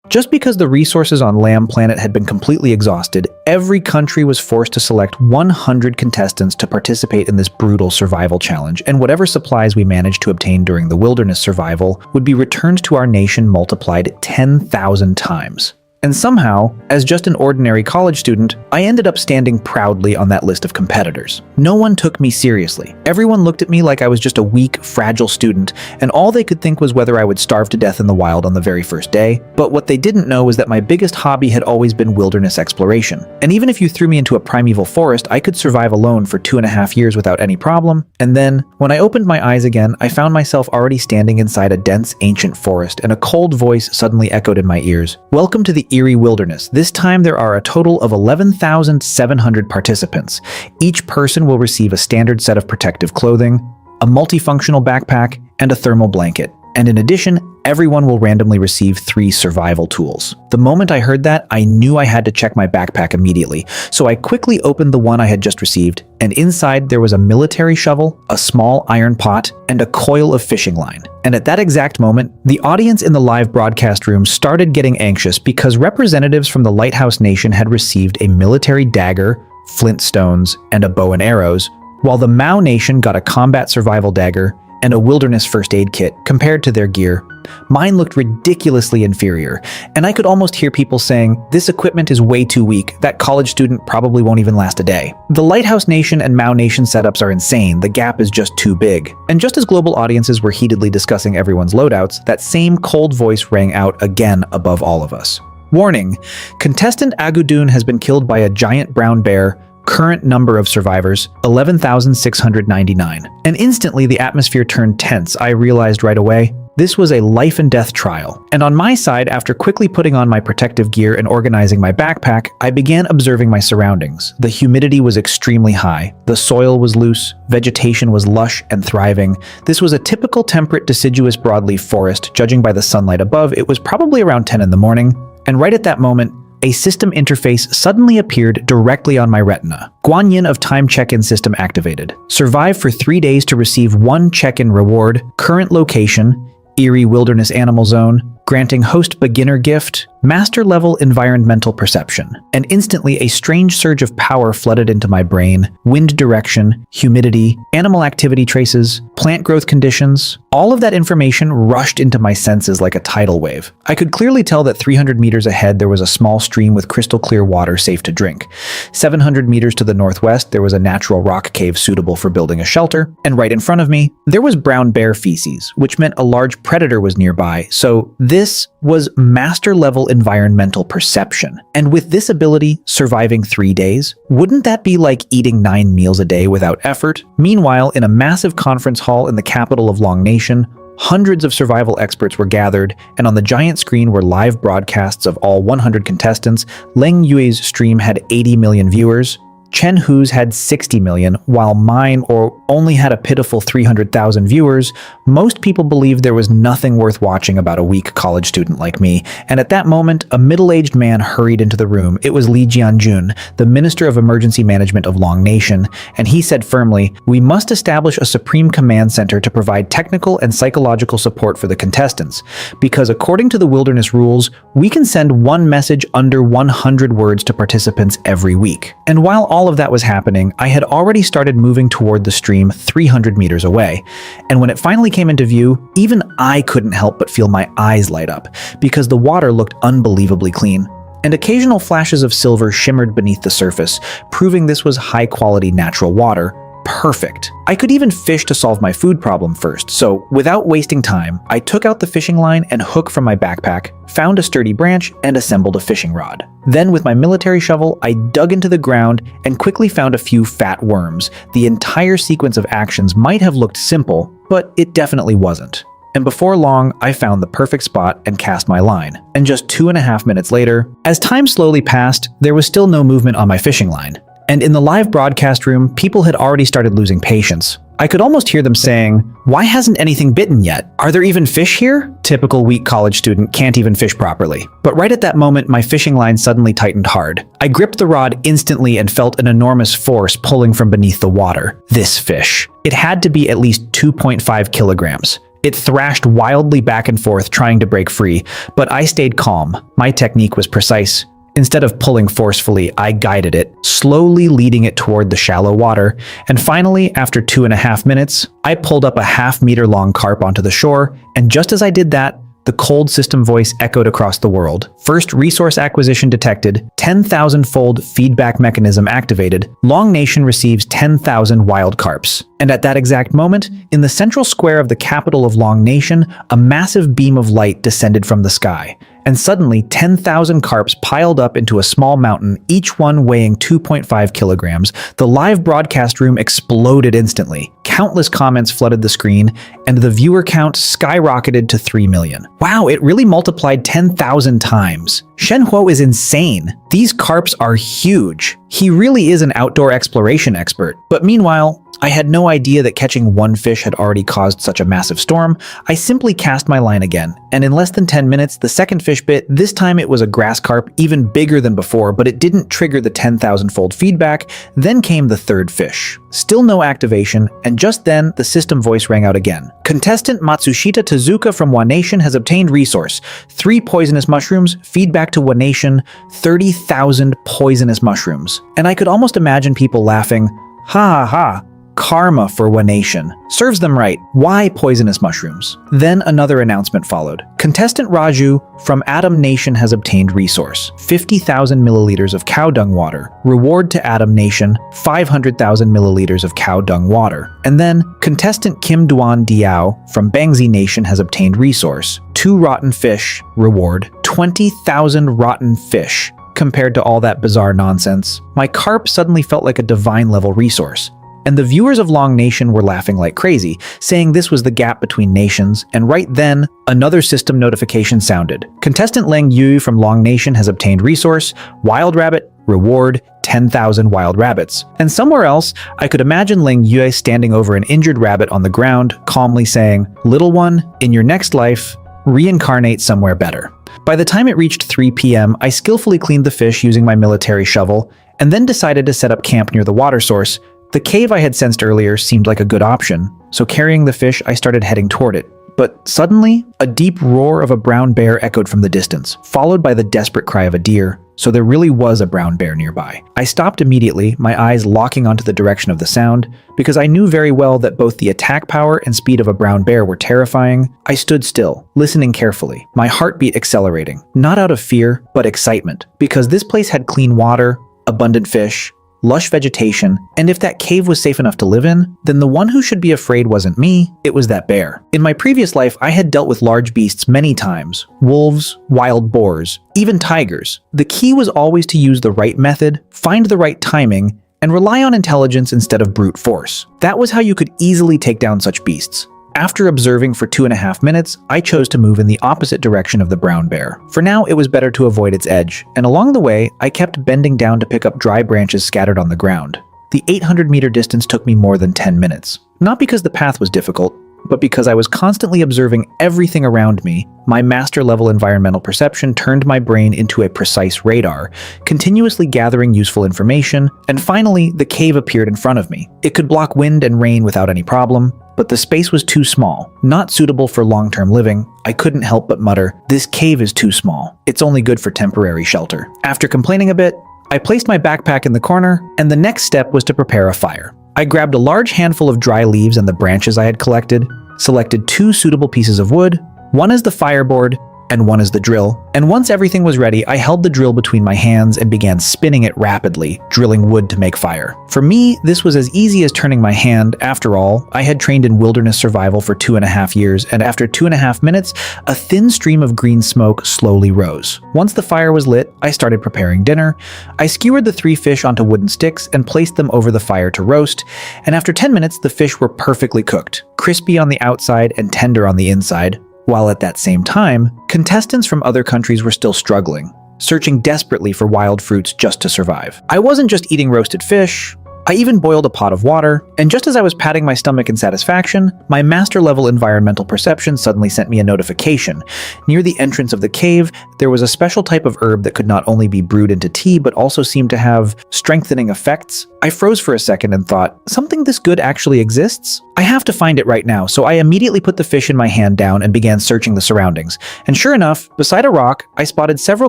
Just because the resources on Lamb Planet had been completely exhausted, every country was forced to select 100 contestants to participate in this brutal survival challenge, and whatever supplies we managed to obtain during the wilderness survival would be returned to our nation multiplied 10,000 times. And somehow, as just an ordinary college student, I ended up standing proudly on that list of competitors. No one took me seriously. Everyone looked at me like I was just a weak, fragile student, and all they could think was whether I would starve to death in the wild on the very first day. But what they didn't know was that my biggest hobby had always been wilderness exploration. And even if you threw me into a primeval forest, I could survive alone for 2.5 years without any problem. And then, when I opened my eyes again, I found myself already standing inside a dense, ancient forest, and a cold voice suddenly echoed in my ears. Welcome to the Eerie Wilderness. This time there are a total of 11,700 participants. Each person will receive a standard set of protective clothing, a multifunctional backpack, and a thermal blanket. And in addition, everyone will randomly receive 3 survival tools. The moment I heard that, I knew I had to check my backpack immediately, so I quickly opened the one I had just received, and inside there was a military shovel, a small iron pot, and a coil of fishing line. And at that exact moment, the audience in the live broadcast room started getting anxious because representatives from the Lighthouse Nation had received a military dagger, flintstones, and a bow and arrows, while the Mao Nation got a combat survival dagger and a wilderness first aid kit. Compared to their gear, mine looked ridiculously inferior, and I could almost hear people saying, "This equipment is way too weak, that college student probably won't even last a day." The Lighthouse Nation and Mao Nation setups are insane, the gap is just too big. And just as global audiences were heatedly discussing everyone's loadouts, that same cold voice rang out again above all of us. Warning, contestant Agudun has been killed by a giant brown bear. Current number of survivors, 11,699. And instantly the atmosphere turned tense. I realized right away, this was a life and death trial. And on my side, after quickly putting on my protective gear and organizing my backpack, I began observing my surroundings. The humidity was extremely high. The soil was loose. Vegetation was lush and thriving. This was a typical temperate deciduous broadleaf forest. Judging by the sunlight above, it was probably around 10 in the morning. And right at that moment, a system interface suddenly appeared directly on my retina. Guanyin of Time Check-in System activated. Survive for 3 days to receive 1 check-in reward. Current location, Eerie Wilderness Animal Zone. Granting host beginner gift, master level environmental perception. And instantly a strange surge of power flooded into my brain. Wind direction, humidity, animal activity traces, plant growth conditions. All of that information rushed into my senses like a tidal wave. I could clearly tell that 300 meters ahead there was a small stream with crystal clear water safe to drink. 700 meters to the northwest there was a natural rock cave suitable for building a shelter. And right in front of me, there was brown bear feces, which meant a large predator was nearby. So this was master-level environmental perception. And with this ability, surviving 3 days, wouldn't that be like eating 9 meals a day without effort? Meanwhile, in a massive conference hall in the capital of Long Nation, hundreds of survival experts were gathered, and on the giant screen were live broadcasts of all 100 contestants. Leng Yue's stream had 80 million viewers. Chen Hu's had 60 million, while mine only had a pitiful 300,000 viewers. Most people believed there was nothing worth watching about a weak college student like me, and at that moment, a middle-aged man hurried into the room. It was Li Jianjun, the Minister of Emergency Management of Long Nation, and he said firmly, "We must establish a Supreme Command Center to provide technical and psychological support for the contestants, because according to the wilderness rules, we can send one message under 100 words to participants every week." And while all of that was happening, I had already started moving toward the stream 300 meters away. And when it finally came into view, even I couldn't help but feel my eyes light up, because the water looked unbelievably clean. And occasional flashes of silver shimmered beneath the surface, proving this was high-quality natural water. Perfect. I could even fish to solve my food problem first, so without wasting time, I took out the fishing line and hook from my backpack, found a sturdy branch, and assembled a fishing rod. Then with my military shovel, I dug into the ground and quickly found a few fat worms. The entire sequence of actions might have looked simple, but it definitely wasn't. And before long, I found the perfect spot and cast my line. And just 2.5 minutes later, as time slowly passed, there was still no movement on my fishing line. And in the live broadcast room, people had already started losing patience. I could almost hear them saying, "Why hasn't anything bitten yet? Are there even fish here?" Typical weak college student can't even fish properly. But right at that moment, my fishing line suddenly tightened hard. I gripped the rod instantly and felt an enormous force pulling from beneath the water. This fish. It had to be at least 2.5 kilograms. It thrashed wildly back and forth, trying to break free, but I stayed calm. My technique was precise. Instead of pulling forcefully, I guided it, slowly leading it toward the shallow water, and finally, after 2.5 minutes, I pulled up a half-meter-long carp onto the shore, and just as I did that, the cold system voice echoed across the world. First resource acquisition detected, 10,000-fold feedback mechanism activated, Long Nation receives 10,000 wild carps. And at that exact moment, in the central square of the capital of Long Nation, a massive beam of light descended from the sky. And suddenly, 10,000 carps piled up into a small mountain, each one weighing 2.5 kilograms. The live broadcast room exploded instantly. Countless comments flooded the screen, and the viewer count skyrocketed to 3 million. Wow, it really multiplied 10,000 times. Shenhuo is insane. These carps are huge. He really is an outdoor exploration expert. But meanwhile, I had no idea that catching one fish had already caused such a massive storm. I simply cast my line again, and in less than 10 minutes, the second fish bit. This time it was a grass carp, even bigger than before, but it didn't trigger the 10,000-fold feedback. Then came the third fish. Still no activation, and just then, the system voice rang out again. Contestant Matsushita Tezuka from One Nation has obtained resource. 3 poisonous mushrooms, feedback to One Nation, 30,000 poisonous mushrooms. And I could almost imagine people laughing, ha ha ha. Karma for One Nation. Serves them right. Why poisonous mushrooms? Then another announcement followed. Contestant Raju from Atom Nation has obtained resource. 50,000 milliliters of cow dung water. Reward to Atom Nation, 500,000 milliliters of cow dung water. And then, contestant Kim Duan Diao from Bangzi Nation has obtained resource. 2 rotten fish. Reward, 20,000 rotten fish. Compared to all that bizarre nonsense, my carp suddenly felt like a divine-level resource. And the viewers of Long Nation were laughing like crazy, saying this was the gap between nations, and right then, another system notification sounded. Contestant Leng Yu from Long Nation has obtained resource, wild rabbit, reward, 10,000 wild rabbits. And somewhere else, I could imagine Leng Yu standing over an injured rabbit on the ground, calmly saying, "Little one, in your next life, reincarnate somewhere better." By the time it reached 3 p.m., I skillfully cleaned the fish using my military shovel, and then decided to set up camp near the water source. The cave I had sensed earlier seemed like a good option, so carrying the fish, I started heading toward it. But suddenly, a deep roar of a brown bear echoed from the distance, followed by the desperate cry of a deer, so there really was a brown bear nearby. I stopped immediately, my eyes locking onto the direction of the sound, because I knew very well that both the attack power and speed of a brown bear were terrifying. I stood still, listening carefully, my heartbeat accelerating, not out of fear, but excitement, because this place had clean water, abundant fish, lush vegetation, and if that cave was safe enough to live in, then the one who should be afraid wasn't me, it was that bear. In my previous life, I had dealt with large beasts many times. Wolves, wild boars, even tigers. The key was always to use the right method, find the right timing, and rely on intelligence instead of brute force. That was how you could easily take down such beasts. After observing for 2.5 minutes, I chose to move in the opposite direction of the brown bear. For now, it was better to avoid its edge, and along the way, I kept bending down to pick up dry branches scattered on the ground. The 800-meter distance took me more than 10 minutes. Not because the path was difficult, but because I was constantly observing everything around me. My master-level environmental perception turned my brain into a precise radar, continuously gathering useful information, and finally, the cave appeared in front of me. It could block wind and rain without any problem, but the space was too small, not suitable for long-term living. I couldn't help but mutter, "This cave is too small. It's only good for temporary shelter." After complaining a bit, I placed my backpack in the corner, and the next step was to prepare a fire. I grabbed a large handful of dry leaves and the branches I had collected, selected 2 suitable pieces of wood, one as the fireboard, and one as the drill. And once everything was ready, I held the drill between my hands and began spinning it rapidly, drilling wood to make fire. For me, this was as easy as turning my hand. After all, I had trained in wilderness survival for 2.5 years, and after 2.5 minutes, a thin stream of green smoke slowly rose. Once the fire was lit, I started preparing dinner. I skewered the 3 fish onto wooden sticks and placed them over the fire to roast, and after 10 minutes, the fish were perfectly cooked, crispy on the outside and tender on the inside. While at that same time, contestants from other countries were still struggling, searching desperately for wild fruits just to survive. I wasn't just eating roasted fish, I even boiled a pot of water, and just as I was patting my stomach in satisfaction, my master-level environmental perception suddenly sent me a notification. Near the entrance of the cave, there was a special type of herb that could not only be brewed into tea, but also seemed to have strengthening effects. I froze for a second and thought, something this good actually exists? I have to find it right now, so I immediately put the fish in my hand down and began searching the surroundings. And sure enough, beside a rock, I spotted several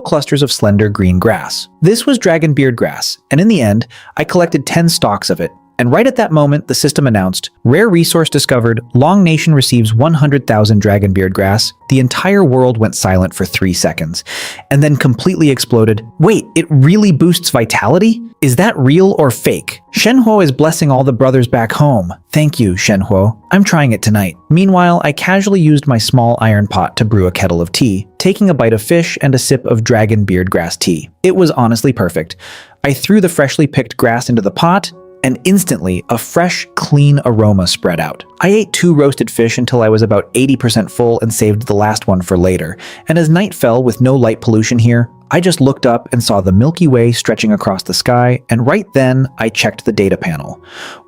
clusters of slender green grass. This was dragonbeard grass, and in the end, I collected 10 stalks of it. And right at that moment, the system announced, rare resource discovered, Long Nation receives 100,000 dragonbeard grass. The entire world went silent for 3 seconds, and then completely exploded. Wait, it really boosts vitality? Is that real or fake? Shenhuo is blessing all the brothers back home. Thank you, Shenhuo. I'm trying it tonight. Meanwhile, I casually used my small iron pot to brew a kettle of tea, taking a bite of fish and a sip of dragonbeard grass tea. It was honestly perfect. I threw the freshly picked grass into the pot, and instantly, a fresh, clean aroma spread out. I ate 2 roasted fish until I was about 80% full and saved the last one for later. And as night fell with no light pollution here, I just looked up and saw the Milky Way stretching across the sky, and right then, I checked the data panel.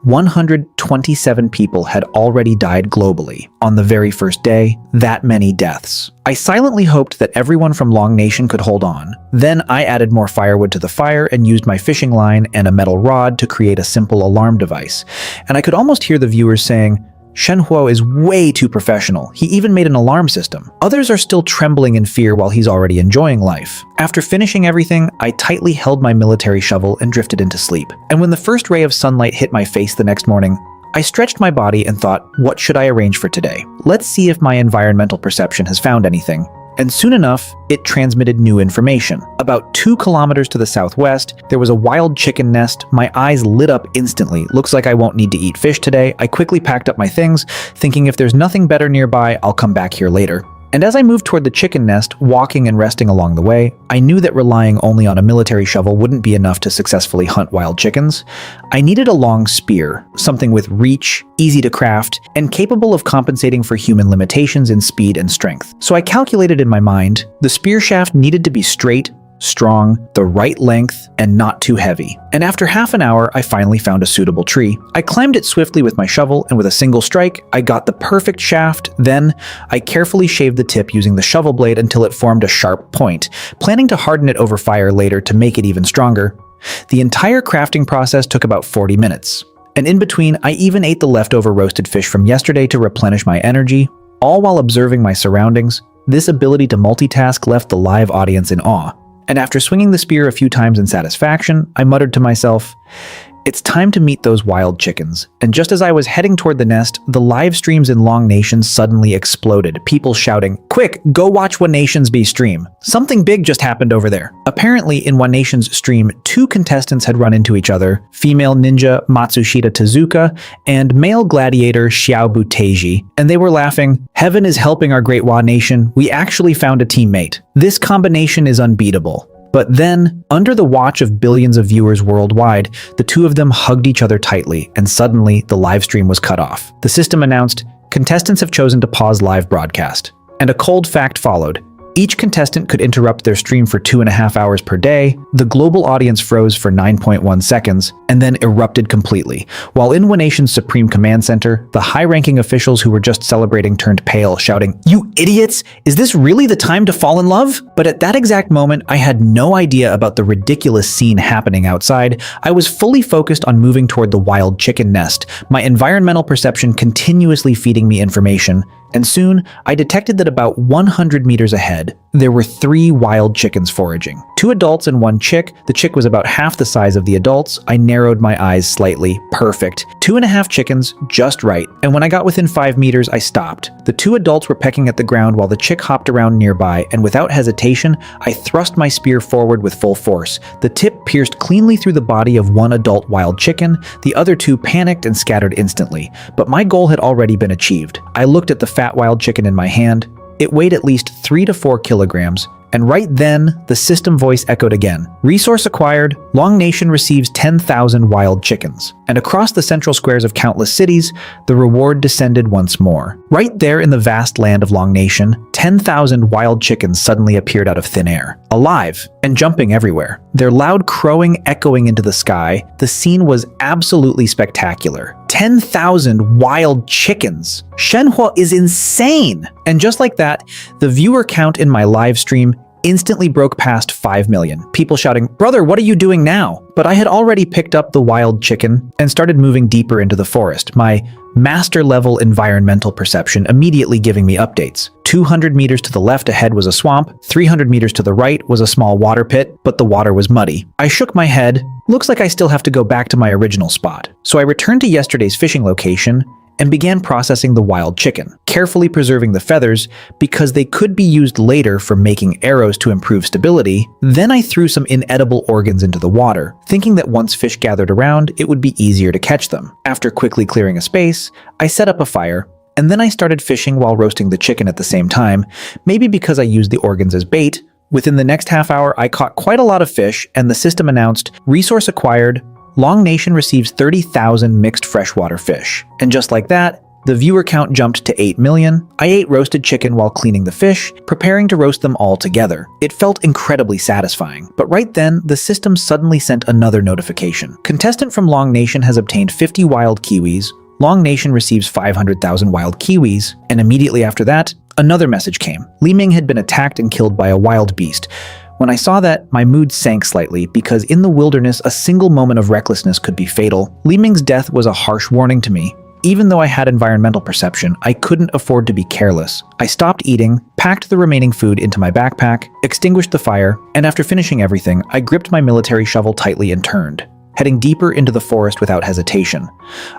127 people had already died globally. On the very first day, that many deaths. I silently hoped that everyone from Long Nation could hold on. Then I added more firewood to the fire and used my fishing line and a metal rod to create a simple alarm device. And I could almost hear the viewers saying, Shenhuo is way too professional. He even made an alarm system. Others are still trembling in fear while he's already enjoying life. After finishing everything, I tightly held my military shovel and drifted into sleep. And when the first ray of sunlight hit my face the next morning, I stretched my body and thought, what should I arrange for today? Let's see if my environmental perception has found anything. And soon enough, it transmitted new information. About 2 kilometers to the southwest, there was a wild chicken nest. My eyes lit up instantly. Looks like I won't need to eat fish today. I quickly packed up my things, thinking if there's nothing better nearby, I'll come back here later. And as I moved toward the chicken nest, walking and resting along the way, I knew that relying only on a military shovel wouldn't be enough to successfully hunt wild chickens. I needed a long spear, something with reach, easy to craft, and capable of compensating for human limitations in speed and strength. So I calculated in my mind, the spear shaft needed to be straight, strong, the right length, and not too heavy. And after half an hour, I finally found a suitable tree. I climbed it swiftly with my shovel, and with a single strike, I got the perfect shaft. Then, I carefully shaved the tip using the shovel blade until it formed a sharp point, planning to harden it over fire later to make it even stronger. The entire crafting process took about 40 minutes. And in between, I even ate the leftover roasted fish from yesterday to replenish my energy, all while observing my surroundings. This ability to multitask left the live audience in awe. And after swinging the spear a few times in satisfaction, I muttered to myself, it's time to meet those wild chickens. And just as I was heading toward the nest, the live streams in Long Nation suddenly exploded, people shouting, quick, go watch One Nation's B stream. Something big just happened over there. Apparently, in One Nation's stream, 2 contestants had run into each other, female ninja Matsushita Tezuka and male gladiator Xiaobu Teiji, and they were laughing, heaven is helping our great One Nation, we actually found a teammate. This combination is unbeatable. But then, under the watch of billions of viewers worldwide, the 2 of them hugged each other tightly, and suddenly the live stream was cut off. The system announced, contestants have chosen to pause live broadcast. And a cold fact followed. Each contestant could interrupt their stream for 2.5 hours per day. The global audience froze for 9.1 seconds and then erupted completely. While in One Nation's Supreme Command Center, the high-ranking officials who were just celebrating turned pale, shouting, "You idiots! Is this really the time to fall in love?" But at that exact moment, I had no idea about the ridiculous scene happening outside. I was fully focused on moving toward the wild chicken nest, my environmental perception continuously feeding me information. And soon, I detected that about 100 meters ahead, there were 3 wild chickens foraging. 2 adults and 1 chick. The chick was about half the size of the adults. I narrowed my eyes slightly. Perfect. 2.5 chickens, just right. And when I got within 5 meters, I stopped. The 2 adults were pecking at the ground while the chick hopped around nearby, and without hesitation, I thrust my spear forward with full force. The tip pierced cleanly through the body of 1 adult wild chicken. The other 2 panicked and scattered instantly. But my goal had already been achieved. I looked at the fat wild chicken in my hand. It weighed at least 3 to 4 kilograms, And right then, the system voice echoed again. Resource acquired, Long Nation receives 10,000 wild chickens. And across the central squares of countless cities, the reward descended once more. Right there in the vast land of Long Nation, 10,000 wild chickens suddenly appeared out of thin air, alive and jumping everywhere. Their loud crowing echoing into the sky, the scene was absolutely spectacular. 10,000 wild chickens. Shenhua is insane! And just like that, the viewer count in my live stream instantly broke past 5 million. People shouting, "Brother, what are you doing now?" But I had already picked up the wild chicken and started moving deeper into the forest, my master-level environmental perception immediately giving me updates. 200 meters to the left ahead was a swamp, 300 meters to the right was a small water pit, but the water was muddy. I shook my head. Looks like I still have to go back to my original spot. So I returned to yesterday's fishing location and began processing the wild chicken, carefully preserving the feathers because they could be used later for making arrows to improve stability. Then I threw some inedible organs into the water, thinking that once fish gathered around, it would be easier to catch them. After quickly clearing a space, I set up a fire, and then I started fishing while roasting the chicken at the same time, maybe because I used the organs as bait. Within the next half hour, I caught quite a lot of fish, and the system announced, "Resource acquired, Long Nation receives 30,000 mixed freshwater fish." And just like that, the viewer count jumped to 8 million. I ate roasted chicken while cleaning the fish, preparing to roast them all together. It felt incredibly satisfying. But right then, the system suddenly sent another notification. Contestant from Long Nation has obtained 50 wild kiwis. Long Nation receives 500,000 wild kiwis. And immediately after that, another message came. Li Ming had been attacked and killed by a wild beast. When I saw that, my mood sank slightly because in the wilderness, a single moment of recklessness could be fatal. Li Ming's death was a harsh warning to me. Even though I had environmental perception, I couldn't afford to be careless. I stopped eating, packed the remaining food into my backpack, extinguished the fire, and after finishing everything, I gripped my military shovel tightly and turned, heading deeper into the forest without hesitation.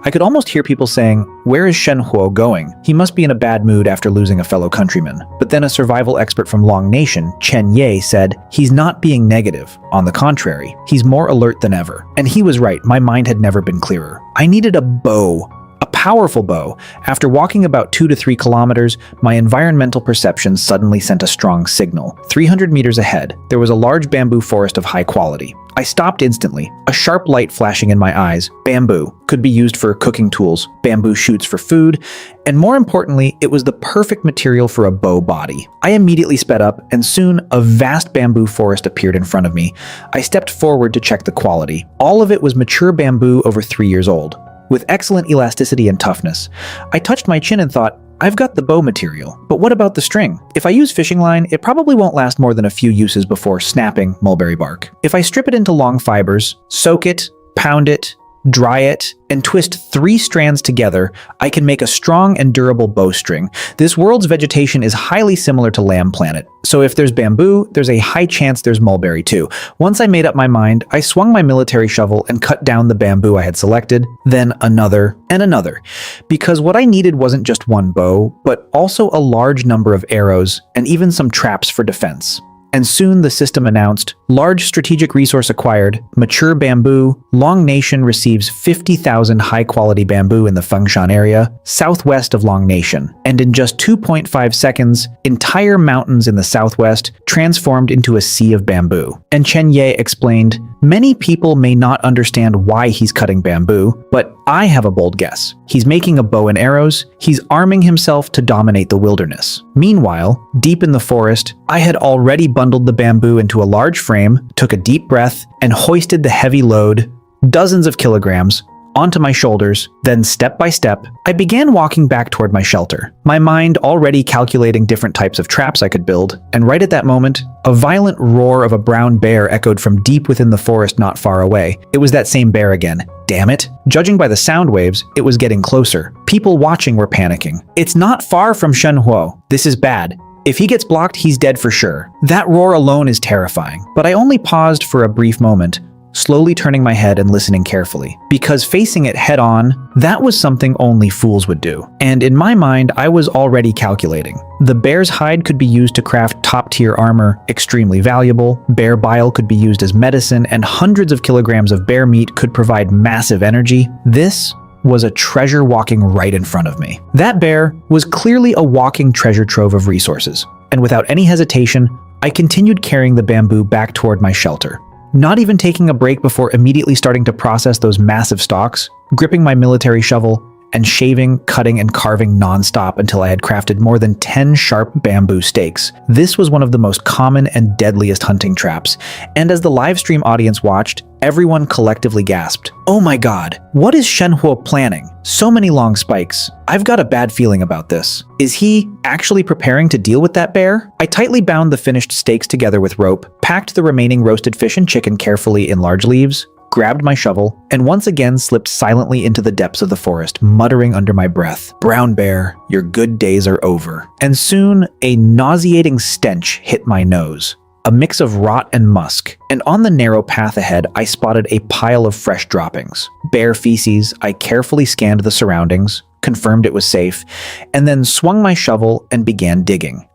I could almost hear people saying, "Where is Shenhuo going? He must be in a bad mood after losing a fellow countryman." But then a survival expert from Long Nation, Chen Ye, said, "He's not being negative. On the contrary, he's more alert than ever." And he was right, my mind had never been clearer. I needed a bow. A powerful bow. After walking about 2 to 3 kilometers, my environmental perception suddenly sent a strong signal. 300 meters ahead, there was a large bamboo forest of high quality. I stopped instantly, a sharp light flashing in my eyes. Bamboo could be used for cooking tools, bamboo shoots for food, and more importantly, it was the perfect material for a bow body. I immediately sped up, and soon a vast bamboo forest appeared in front of me. I stepped forward to check the quality. All of it was mature bamboo over 3 years old, with excellent elasticity and toughness. I touched my chin and thought, I've got the bow material, but what about the string? If I use fishing line, it probably won't last more than a few uses before snapping mulberry bark. If I strip it into long fibers, soak it, pound it, dry it, and twist 3 strands together, I can make a strong and durable bowstring. This world's vegetation is highly similar to Lamb Planet, so if there's bamboo, there's a high chance there's mulberry too. Once I made up my mind, I swung my military shovel and cut down the bamboo I had selected, then another and another, because what I needed wasn't just one bow, but also a large number of arrows and even some traps for defense. And soon the system announced, large strategic resource acquired, mature bamboo, Long Nation receives 50,000 high-quality bamboo in the Fengshan area, southwest of Long Nation. And in just 2.5 seconds, entire mountains in the southwest transformed into a sea of bamboo. And Chen Ye explained, many people may not understand why he's cutting bamboo, but I have a bold guess. He's making a bow and arrows, he's arming himself to dominate the wilderness. Meanwhile, deep in the forest, I had already bundled the bamboo into a large frame, took a deep breath, and hoisted the heavy load, dozens of kilograms, onto my shoulders. Then step by step, I began walking back toward my shelter, my mind already calculating different types of traps I could build. And right at that moment, a violent roar of a brown bear echoed from deep within the forest not far away. It was that same bear again. Damn it. Judging by the sound waves, it was getting closer. People watching were panicking. It's not far from Shenhuo. This is bad. If he gets blocked, he's dead for sure. That roar alone is terrifying. But I only paused for a brief moment, slowly turning my head and listening carefully, because facing it head on, that was something only fools would do. And in my mind, I was already calculating. The bear's hide could be used to craft top-tier armor, extremely valuable, bear bile could be used as medicine, and hundreds of kilograms of bear meat could provide massive energy. This was a treasure walking right in front of me. That bear was clearly a walking treasure trove of resources, and without any hesitation, I continued carrying the bamboo back toward my shelter, not even taking a break before immediately starting to process those massive stalks, gripping my military shovel, and shaving, cutting, and carving non-stop until I had crafted more than 10 sharp bamboo stakes. This was one of the most common and deadliest hunting traps, and as the livestream audience watched, everyone collectively gasped, "Oh my god, what is Shenhuo planning? So many long spikes. I've got a bad feeling about this. Is he actually preparing to deal with that bear?" I tightly bound the finished steaks together with rope, packed the remaining roasted fish and chicken carefully in large leaves, grabbed my shovel, and once again slipped silently into the depths of the forest, muttering under my breath, "Brown bear, your good days are over." And soon, a nauseating stench hit my nose, a mix of rot and musk, and on the narrow path ahead, I spotted a pile of fresh droppings. Bear feces. I carefully scanned the surroundings, confirmed it was safe, and then swung my shovel and began digging.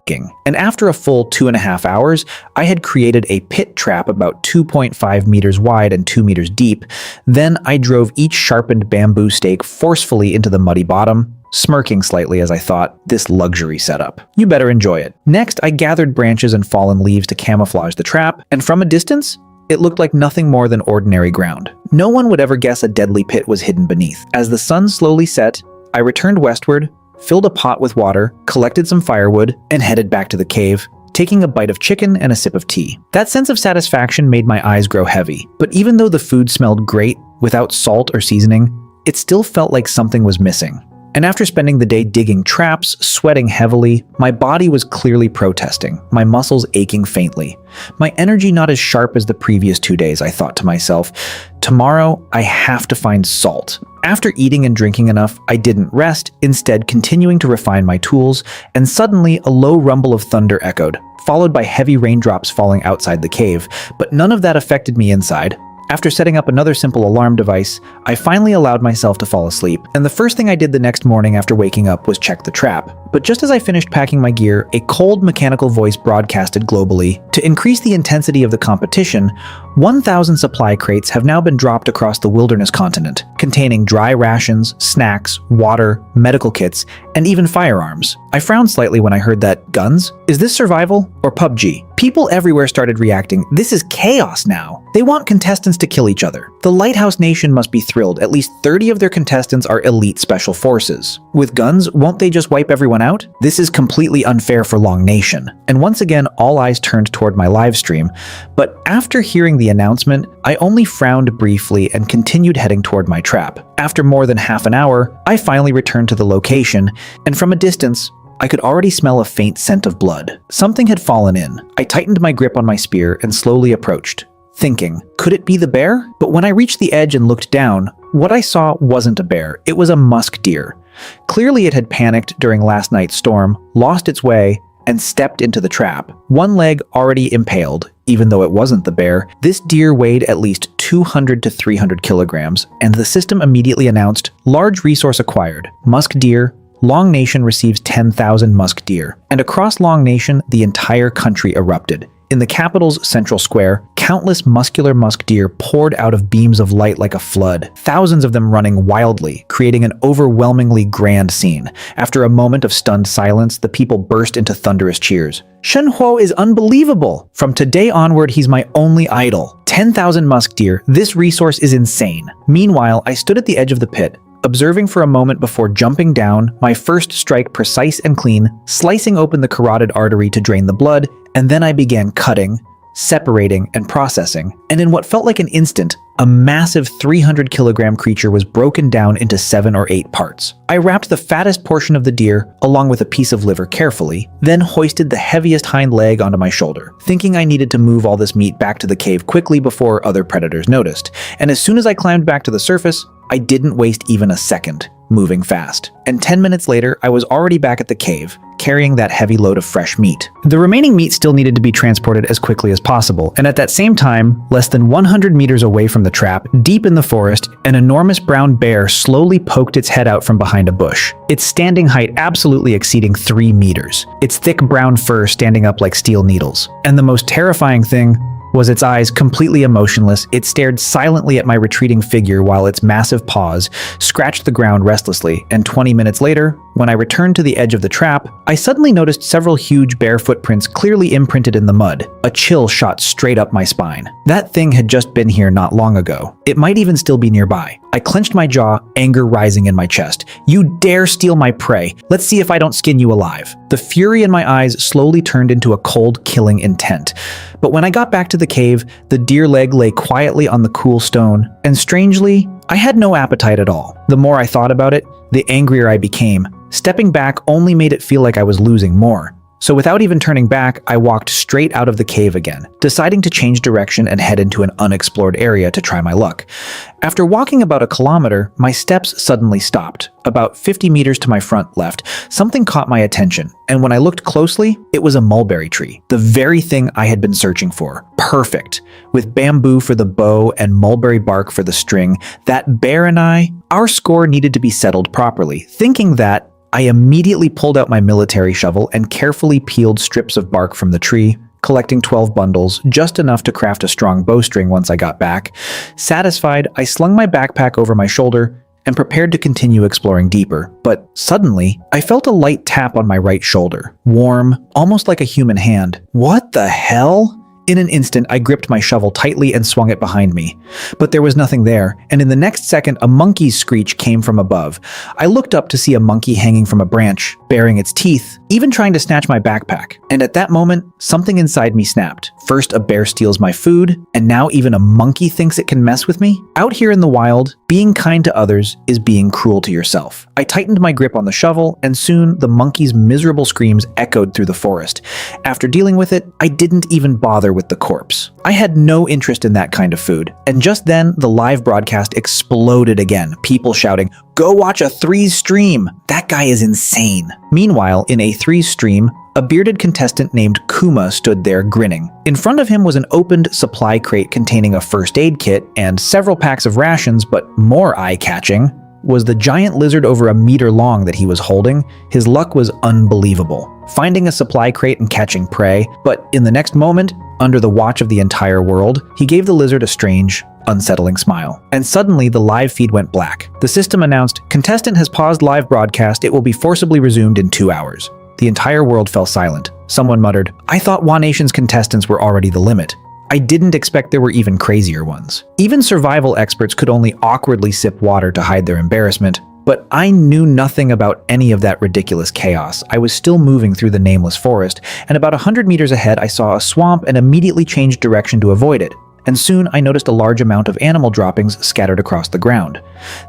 And after a full 2.5 hours, I had created a pit trap about 2.5 meters wide and 2 meters deep. Then I drove each sharpened bamboo stake forcefully into the muddy bottom, smirking slightly as I thought, this luxury setup. You better enjoy it. Next, I gathered branches and fallen leaves to camouflage the trap, and from a distance, it looked like nothing more than ordinary ground. No one would ever guess a deadly pit was hidden beneath. As the sun slowly set, I returned westward, filled a pot with water, collected some firewood, and headed back to the cave, taking a bite of chicken and a sip of tea. That sense of satisfaction made my eyes grow heavy, but even though the food smelled great without salt or seasoning, it still felt like something was missing. And after spending the day digging traps, sweating heavily, my body was clearly protesting, my muscles aching faintly. My energy not as sharp as the previous 2 days, I thought to myself. Tomorrow, I have to find salt. After eating and drinking enough, I didn't rest, instead continuing to refine my tools, and suddenly a low rumble of thunder echoed, followed by heavy raindrops falling outside the cave, but none of that affected me inside. After setting up another simple alarm device, I finally allowed myself to fall asleep, and the first thing I did the next morning after waking up was check the trap. But just as I finished packing my gear, a cold mechanical voice broadcasted globally, "To increase the intensity of the competition, 1,000 supply crates have now been dropped across the wilderness continent, containing dry rations, snacks, water, medical kits, and even firearms." I frowned slightly when I heard that. Guns? Is this survival or PUBG? People everywhere started reacting. This is chaos now. They want contestants to kill each other. The Lighthouse Nation must be thrilled. At least 30 of their contestants are elite special forces. With guns, won't they just wipe everyone out? This is completely unfair for Long Nation. And once again, all eyes turned toward my live stream. But after hearing the announcement, I only frowned briefly and continued heading toward my trap. After more than half an hour, I finally returned to the location, and from a distance, I could already smell a faint scent of blood. Something had fallen in. I tightened my grip on my spear and slowly approached, thinking, could it be the bear? But when I reached the edge and looked down, what I saw wasn't a bear, it was a musk deer. Clearly it had panicked during last night's storm, lost its way, and stepped into the trap. One leg already impaled, even though it wasn't the bear. This deer weighed at least 200 to 300 kilograms, and the system immediately announced, large resource acquired, musk deer, Long Nation receives 10,000 musk deer. And across Long Nation, the entire country erupted. In the capital's central square, countless muscular musk deer poured out of beams of light like a flood, thousands of them running wildly, creating an overwhelmingly grand scene. After a moment of stunned silence, the people burst into thunderous cheers. "Shenhuo is unbelievable! From today onward, he's my only idol. 10,000 musk deer, this resource is insane." Meanwhile, I stood at the edge of the pit, observing for a moment before jumping down, my first strike precise and clean, slicing open the carotid artery to drain the blood, and then I began cutting, separating, and processing. And in what felt like an instant, a massive 300-kilogram creature was broken down into 7 or 8 parts. I wrapped the fattest portion of the deer, along with a piece of liver carefully, then hoisted the heaviest hind leg onto my shoulder, thinking I needed to move all this meat back to the cave quickly before other predators noticed. And as soon as I climbed back to the surface, I didn't waste even a second, moving fast. And 10 minutes later, I was already back at the cave, carrying that heavy load of fresh meat. The remaining meat still needed to be transported as quickly as possible, and at that same time, less than 100 meters away from the trap, deep in the forest, an enormous brown bear slowly poked its head out from behind a bush, its standing height absolutely exceeding 3 meters, its thick brown fur standing up like steel needles. And the most terrifying thing Was its eyes completely emotionless. It stared silently at my retreating figure while its massive paws scratched the ground restlessly, and 20 minutes later, when I returned to the edge of the trap, I suddenly noticed several huge bare footprints clearly imprinted in the mud. A chill shot straight up my spine. That thing had just been here not long ago. It might even still be nearby. I clenched my jaw, anger rising in my chest. "You dare steal my prey! Let's see if I don't skin you alive." The fury in my eyes slowly turned into a cold, killing intent. But when I got back to the cave, the deer leg lay quietly on the cool stone, and strangely, I had no appetite at all. The more I thought about it, the angrier I became. Stepping back only made it feel like I was losing more. So without even turning back, I walked straight out of the cave again, deciding to change direction and head into an unexplored area to try my luck. After walking about a kilometer, my steps suddenly stopped. About 50 meters to my front left, something caught my attention, and when I looked closely, it was a mulberry tree, the very thing I had been searching for. Perfect. With bamboo for the bow and mulberry bark for the string, that bear and our score needed to be settled properly. Thinking that, I immediately pulled out my military shovel and carefully peeled strips of bark from the tree, collecting 12 bundles, just enough to craft a strong bowstring once I got back. Satisfied, I slung my backpack over my shoulder and prepared to continue exploring deeper. But suddenly, I felt a light tap on my right shoulder. Warm, almost like a human hand. What the hell? In an instant, I gripped my shovel tightly and swung it behind me. But there was nothing there, and in the next second, a monkey's screech came from above. I looked up to see a monkey hanging from a branch, baring its teeth, even trying to snatch my backpack. And at that moment, something inside me snapped. First, a bear steals my food, and now even a monkey thinks it can mess with me? Out here in the wild, being kind to others is being cruel to yourself. I tightened my grip on the shovel, and soon the monkey's miserable screams echoed through the forest. After dealing with it, I didn't even bother with the corpse. I had no interest in that kind of food. And just then, the live broadcast exploded again, people shouting, "Go watch a Threes stream! That guy is insane!" Meanwhile, in a Threes stream, a bearded contestant named Kuma stood there grinning. In front of him was an opened supply crate containing a first aid kit and several packs of rations, but more eye-catching was the giant lizard over a meter long that he was holding. His luck was unbelievable, finding a supply crate and catching prey, but in the next moment, under the watch of the entire world, he gave the lizard a strange, unsettling smile. And suddenly, the live feed went black. The system announced, "Contestant has paused live broadcast. It will be forcibly resumed in 2 hours." The entire world fell silent. Someone muttered, "I thought Wa Nation's contestants were already the limit." I didn't expect there were even crazier ones. Even survival experts could only awkwardly sip water to hide their embarrassment, but I knew nothing about any of that ridiculous chaos. I was still moving through the nameless forest, and about 100 meters ahead I saw a swamp and immediately changed direction to avoid it. And soon I noticed a large amount of animal droppings scattered across the ground.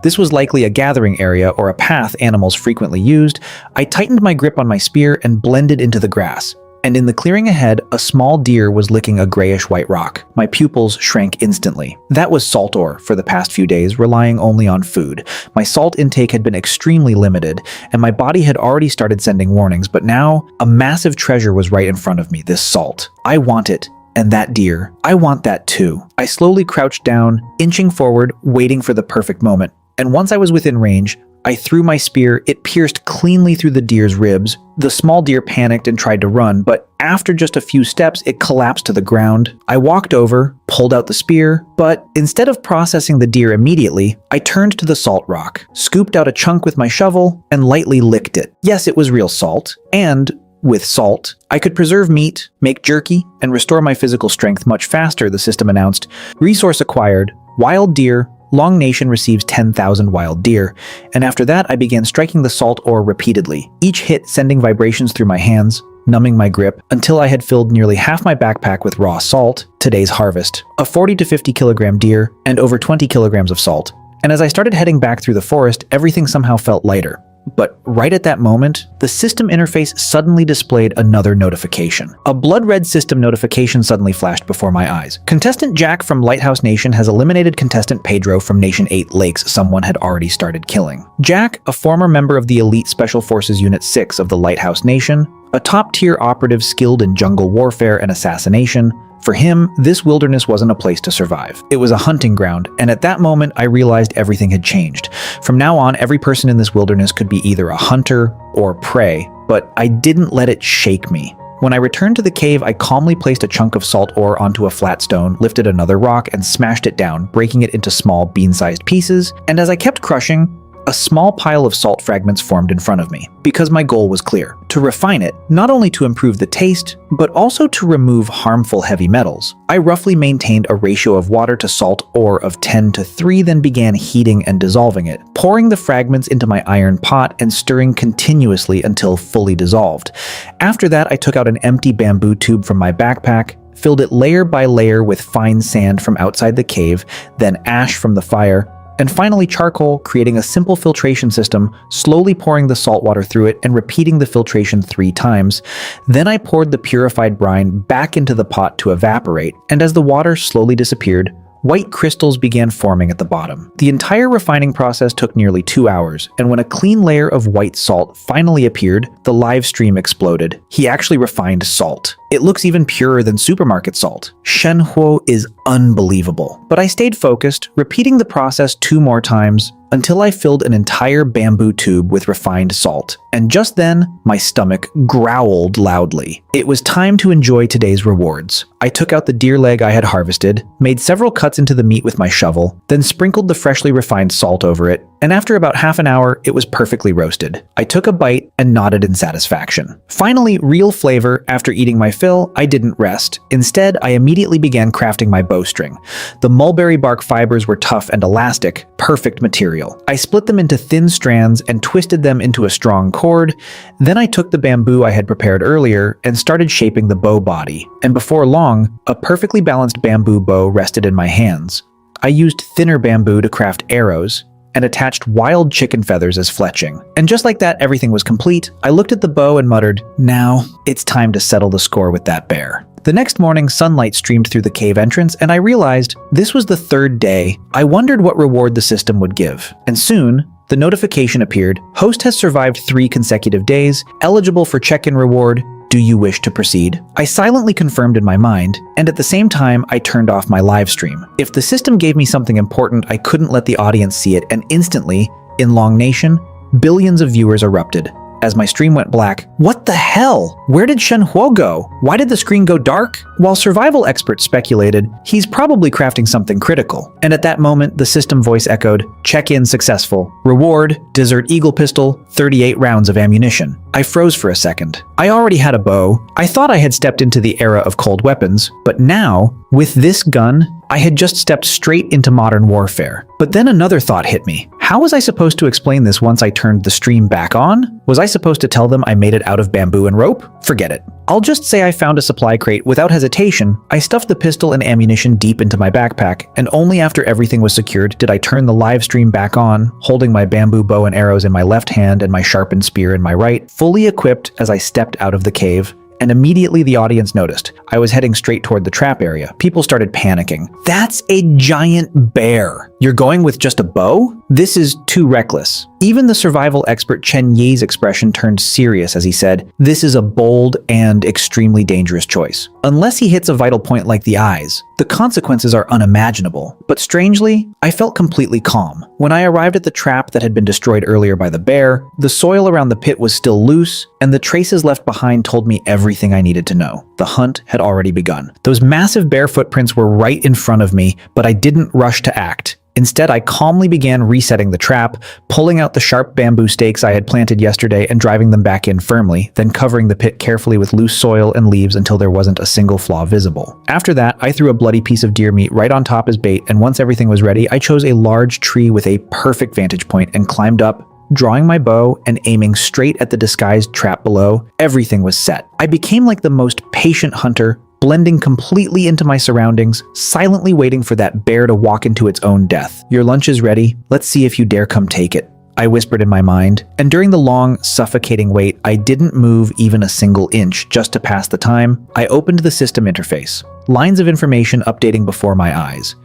This was likely a gathering area or a path animals frequently used. I tightened my grip on my spear and blended into the grass. And in the clearing ahead, a small deer was licking a grayish-white rock. My pupils shrank instantly. That was salt ore for the past few days, relying only on food. My salt intake had been extremely limited, and my body had already started sending warnings, but now, a massive treasure was right in front of me, this salt. I want it. And that deer, I want that too. I slowly crouched down, inching forward, waiting for the perfect moment. And once I was within range, I threw my spear. It pierced cleanly through the deer's ribs. The small deer panicked and tried to run, but after just a few steps, it collapsed to the ground. I walked over, pulled out the spear, but instead of processing the deer immediately, I turned to the salt rock, scooped out a chunk with my shovel, and lightly licked it. Yes, it was real salt, and with salt, I could preserve meat, make jerky, and restore my physical strength much faster, the system announced. Resource acquired, wild deer, Long Nation receives 10,000 wild deer, and after that I began striking the salt ore repeatedly, each hit sending vibrations through my hands, numbing my grip, until I had filled nearly half my backpack with raw salt, today's harvest, a 40 to 50 kilogram deer, and over 20 kilograms of salt. And as I started heading back through the forest, everything somehow felt lighter. But right at that moment, the system interface suddenly displayed another notification. A blood-red system notification suddenly flashed before my eyes. Contestant Jack from Lighthouse Nation has eliminated contestant Pedro from Nation 8 Lakes someone had already started killing. Jack, a former member of the Elite Special Forces Unit 6 of the Lighthouse Nation, a top-tier operative skilled in jungle warfare and assassination, for him, this wilderness wasn't a place to survive. It was a hunting ground, and at that moment, I realized everything had changed. From now on, every person in this wilderness could be either a hunter or prey, but I didn't let it shake me. When I returned to the cave, I calmly placed a chunk of salt ore onto a flat stone, lifted another rock, and smashed it down, breaking it into small bean-sized pieces. And as I kept crushing, a small pile of salt fragments formed in front of me, because my goal was clear: to refine it, not only to improve the taste, but also to remove harmful heavy metals. I roughly maintained a ratio of water to salt ore of 10:3, then began heating and dissolving it, pouring the fragments into my iron pot and stirring continuously until fully dissolved. After that, I took out an empty bamboo tube from my backpack, filled it layer by layer with fine sand from outside the cave, then ash from the fire, and finally charcoal, creating a simple filtration system, slowly pouring the salt water through it and repeating the filtration 3 times. Then I poured the purified brine back into the pot to evaporate, and as the water slowly disappeared, white crystals began forming at the bottom. The entire refining process took nearly 2 hours, and when a clean layer of white salt finally appeared, the live stream exploded. He actually refined salt. It looks even purer than supermarket salt. Shenhuo is unbelievable. But I stayed focused, repeating the process 2 more times until I filled an entire bamboo tube with refined salt. And just then, my stomach growled loudly. It was time to enjoy today's rewards. I took out the deer leg I had harvested, made several cuts into the meat with my shovel, then sprinkled the freshly refined salt over it, and after about half an hour, it was perfectly roasted. I took a bite and nodded in satisfaction. Finally, real flavor. After eating my fill, I didn't rest. Instead, I immediately began crafting my bowstring. The mulberry bark fibers were tough and elastic, perfect material. I split them into thin strands and twisted them into a strong cord. Then I took the bamboo I had prepared earlier and started shaping the bow body. And before long, a perfectly balanced bamboo bow rested in my hands. I used thinner bamboo to craft arrows and attached wild chicken feathers as fletching. And just like that, everything was complete. I looked at the bow and muttered, "Now, it's time to settle the score with that bear." The next morning, sunlight streamed through the cave entrance, and I realized this was the 3rd day. I wondered what reward the system would give. And soon, the notification appeared: host has survived 3 consecutive days, eligible for check-in reward. Do you wish to proceed? I silently confirmed in my mind, and at the same time, I turned off my live stream. If the system gave me something important, I couldn't let the audience see it, and instantly, in Long Nation, billions of viewers erupted. As my stream went black, what the hell? Where did Shenhuo go? Why did the screen go dark? While survival experts speculated, he's probably crafting something critical. And at that moment, the system voice echoed, "Check-in successful. Reward, Desert Eagle pistol, 38 rounds of ammunition." I froze for a second. I already had a bow. I thought I had stepped into the era of cold weapons, but now, with this gun, I had just stepped straight into modern warfare. But then another thought hit me. How was I supposed to explain this once I turned the stream back on? Was I supposed to tell them I made it out of bamboo and rope? Forget it. I'll just say I found a supply crate. Without hesitation, I stuffed the pistol and ammunition deep into my backpack, and only after everything was secured did I turn the live stream back on, holding my bamboo bow and arrows in my left hand and my sharpened spear in my right, fully equipped as I stepped out of the cave. And immediately the audience noticed. I was heading straight toward the trap area. People started panicking. That's a giant bear. You're going with just a bow? This is too reckless. Even the survival expert Chen Yi's expression turned serious as he said, "This is a bold and extremely dangerous choice. Unless he hits a vital point like the eyes, the consequences are unimaginable." But strangely, I felt completely calm. When I arrived at the trap that had been destroyed earlier by the bear, the soil around the pit was still loose, and the traces left behind told me everything I needed to know. The hunt had already begun. Those massive bear footprints were right in front of me, but I didn't rush to act. Instead, I calmly began resetting the trap, pulling out the sharp bamboo stakes I had planted yesterday and driving them back in firmly, then covering the pit carefully with loose soil and leaves until there wasn't a single flaw visible. After that, I threw a bloody piece of deer meat right on top as bait, and once everything was ready, I chose a large tree with a perfect vantage point and climbed up, drawing my bow and aiming straight at the disguised trap below. Everything was set. I became like the most patient hunter, blending completely into my surroundings, silently waiting for that bear to walk into its own death. "Your lunch is ready. Let's see if you dare come take it," I whispered in my mind. And during the long, suffocating wait, I didn't move even a single inch just to pass the time. I opened the system interface. Lines of information updating before my eyes.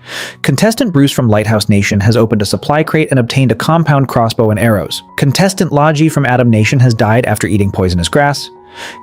Contestant Bruce from Lighthouse Nation has opened a supply crate and obtained a compound crossbow and arrows. Contestant Laji from Adam Nation has died after eating poisonous grass.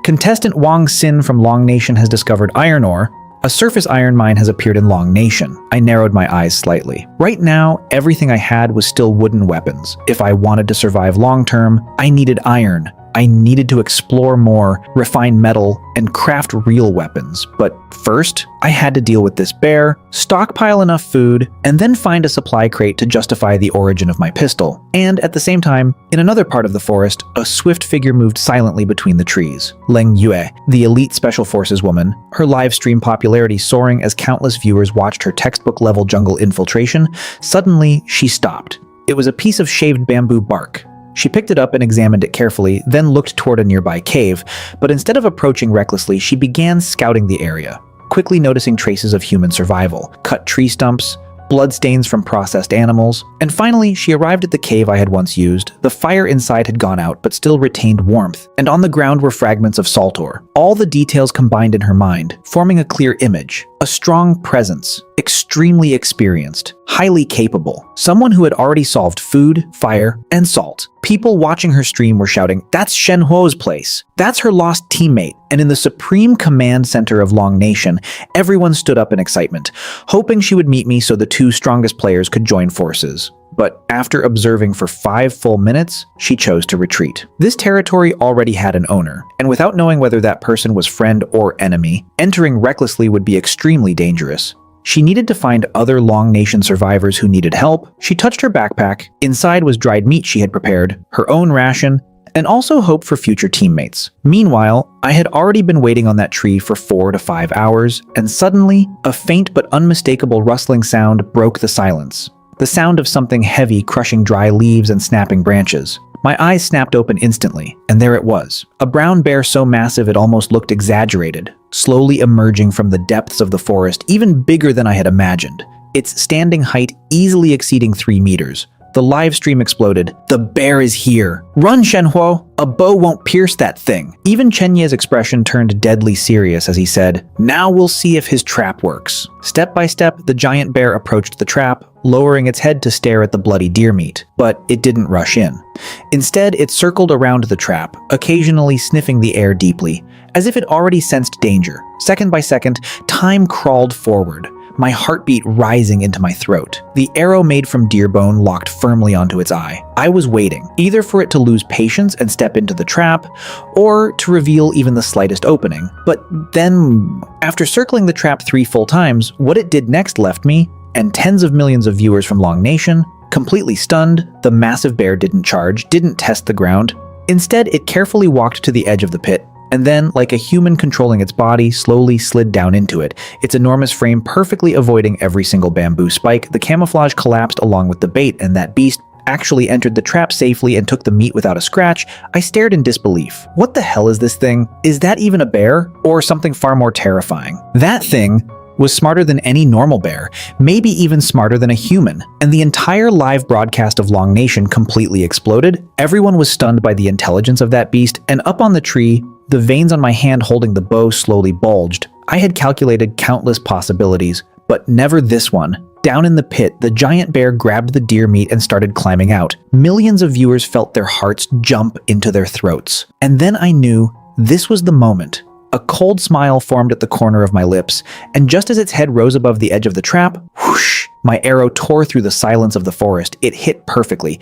Contestant Wang Xin from Long Nation has discovered iron ore. A surface iron mine has appeared in Long Nation. I narrowed my eyes slightly. Right now, everything I had was still wooden weapons. If I wanted to survive long term, I needed iron. I needed to explore more, refine metal, and craft real weapons. But first, I had to deal with this bear, stockpile enough food, and then find a supply crate to justify the origin of my pistol. And at the same time, in another part of the forest, a swift figure moved silently between the trees. Leng Yue, the elite special forces woman, her live stream popularity soaring as countless viewers watched her textbook-level jungle infiltration, suddenly she stopped. It was a piece of shaved bamboo bark. She picked it up and examined it carefully, then looked toward a nearby cave, but instead of approaching recklessly, she began scouting the area, quickly noticing traces of human survival, cut tree stumps, bloodstains from processed animals, and finally she arrived at the cave I had once used. The fire inside had gone out but still retained warmth, and on the ground were fragments of salt ore. All the details combined in her mind, forming a clear image. A strong presence, extremely experienced, highly capable, someone who had already solved food, fire, and salt. People watching her stream were shouting, "That's Shen Huo's place! That's her lost teammate!" And in the supreme command center of Long Nation, everyone stood up in excitement, hoping she would meet me so the two strongest players could join forces. But after observing for 5 full minutes, she chose to retreat. This territory already had an owner, and without knowing whether that person was friend or enemy, entering recklessly would be extremely dangerous. She needed to find other Long Nation survivors who needed help. She touched her backpack. Inside was dried meat she had prepared, her own ration, and also hope for future teammates. Meanwhile, I had already been waiting on that tree for 4 to 5 hours, and suddenly, a faint but unmistakable rustling sound broke the silence. The sound of something heavy crushing dry leaves and snapping branches. My eyes snapped open instantly, and there it was. A brown bear so massive it almost looked exaggerated, slowly emerging from the depths of the forest, even bigger than I had imagined. Its standing height easily exceeding 3 meters. The live stream exploded. "The bear is here! Run, Shenhuo! A bow won't pierce that thing!" Even Chen Ye's expression turned deadly serious as he said, "Now we'll see if his trap works." Step by step, the giant bear approached the trap, lowering its head to stare at the bloody deer meat. But it didn't rush in. Instead, it circled around the trap, occasionally sniffing the air deeply, as if it already sensed danger. Second by second, time crawled forward, my heartbeat rising into my throat. The arrow made from deer bone locked firmly onto its eye. I was waiting, either for it to lose patience and step into the trap, or to reveal even the slightest opening. But then, after circling the trap 3 full times, what it did next left me, and tens of millions of viewers from Long Nation, completely stunned. The massive bear didn't charge, didn't test the ground. Instead, it carefully walked to the edge of the pit, and then, like a human controlling its body, slowly slid down into it, its enormous frame perfectly avoiding every single bamboo spike. The camouflage collapsed along with the bait, and that beast actually entered the trap safely and took the meat without a scratch. I stared in disbelief. What the hell is this thing? Is that even a bear? Or something far more terrifying? That thing was smarter than any normal bear, maybe even smarter than a human, and the entire live broadcast of Long Nation completely exploded. Everyone was stunned by the intelligence of that beast, and up on the tree, the veins on my hand holding the bow slowly bulged. I had calculated countless possibilities, but never this one. Down in the pit, the giant bear grabbed the deer meat and started climbing out. Millions of viewers felt their hearts jump into their throats. And then I knew this was the moment. A cold smile formed at the corner of my lips, and just as its head rose above the edge of the trap, whoosh, my arrow tore through the silence of the forest. It hit perfectly,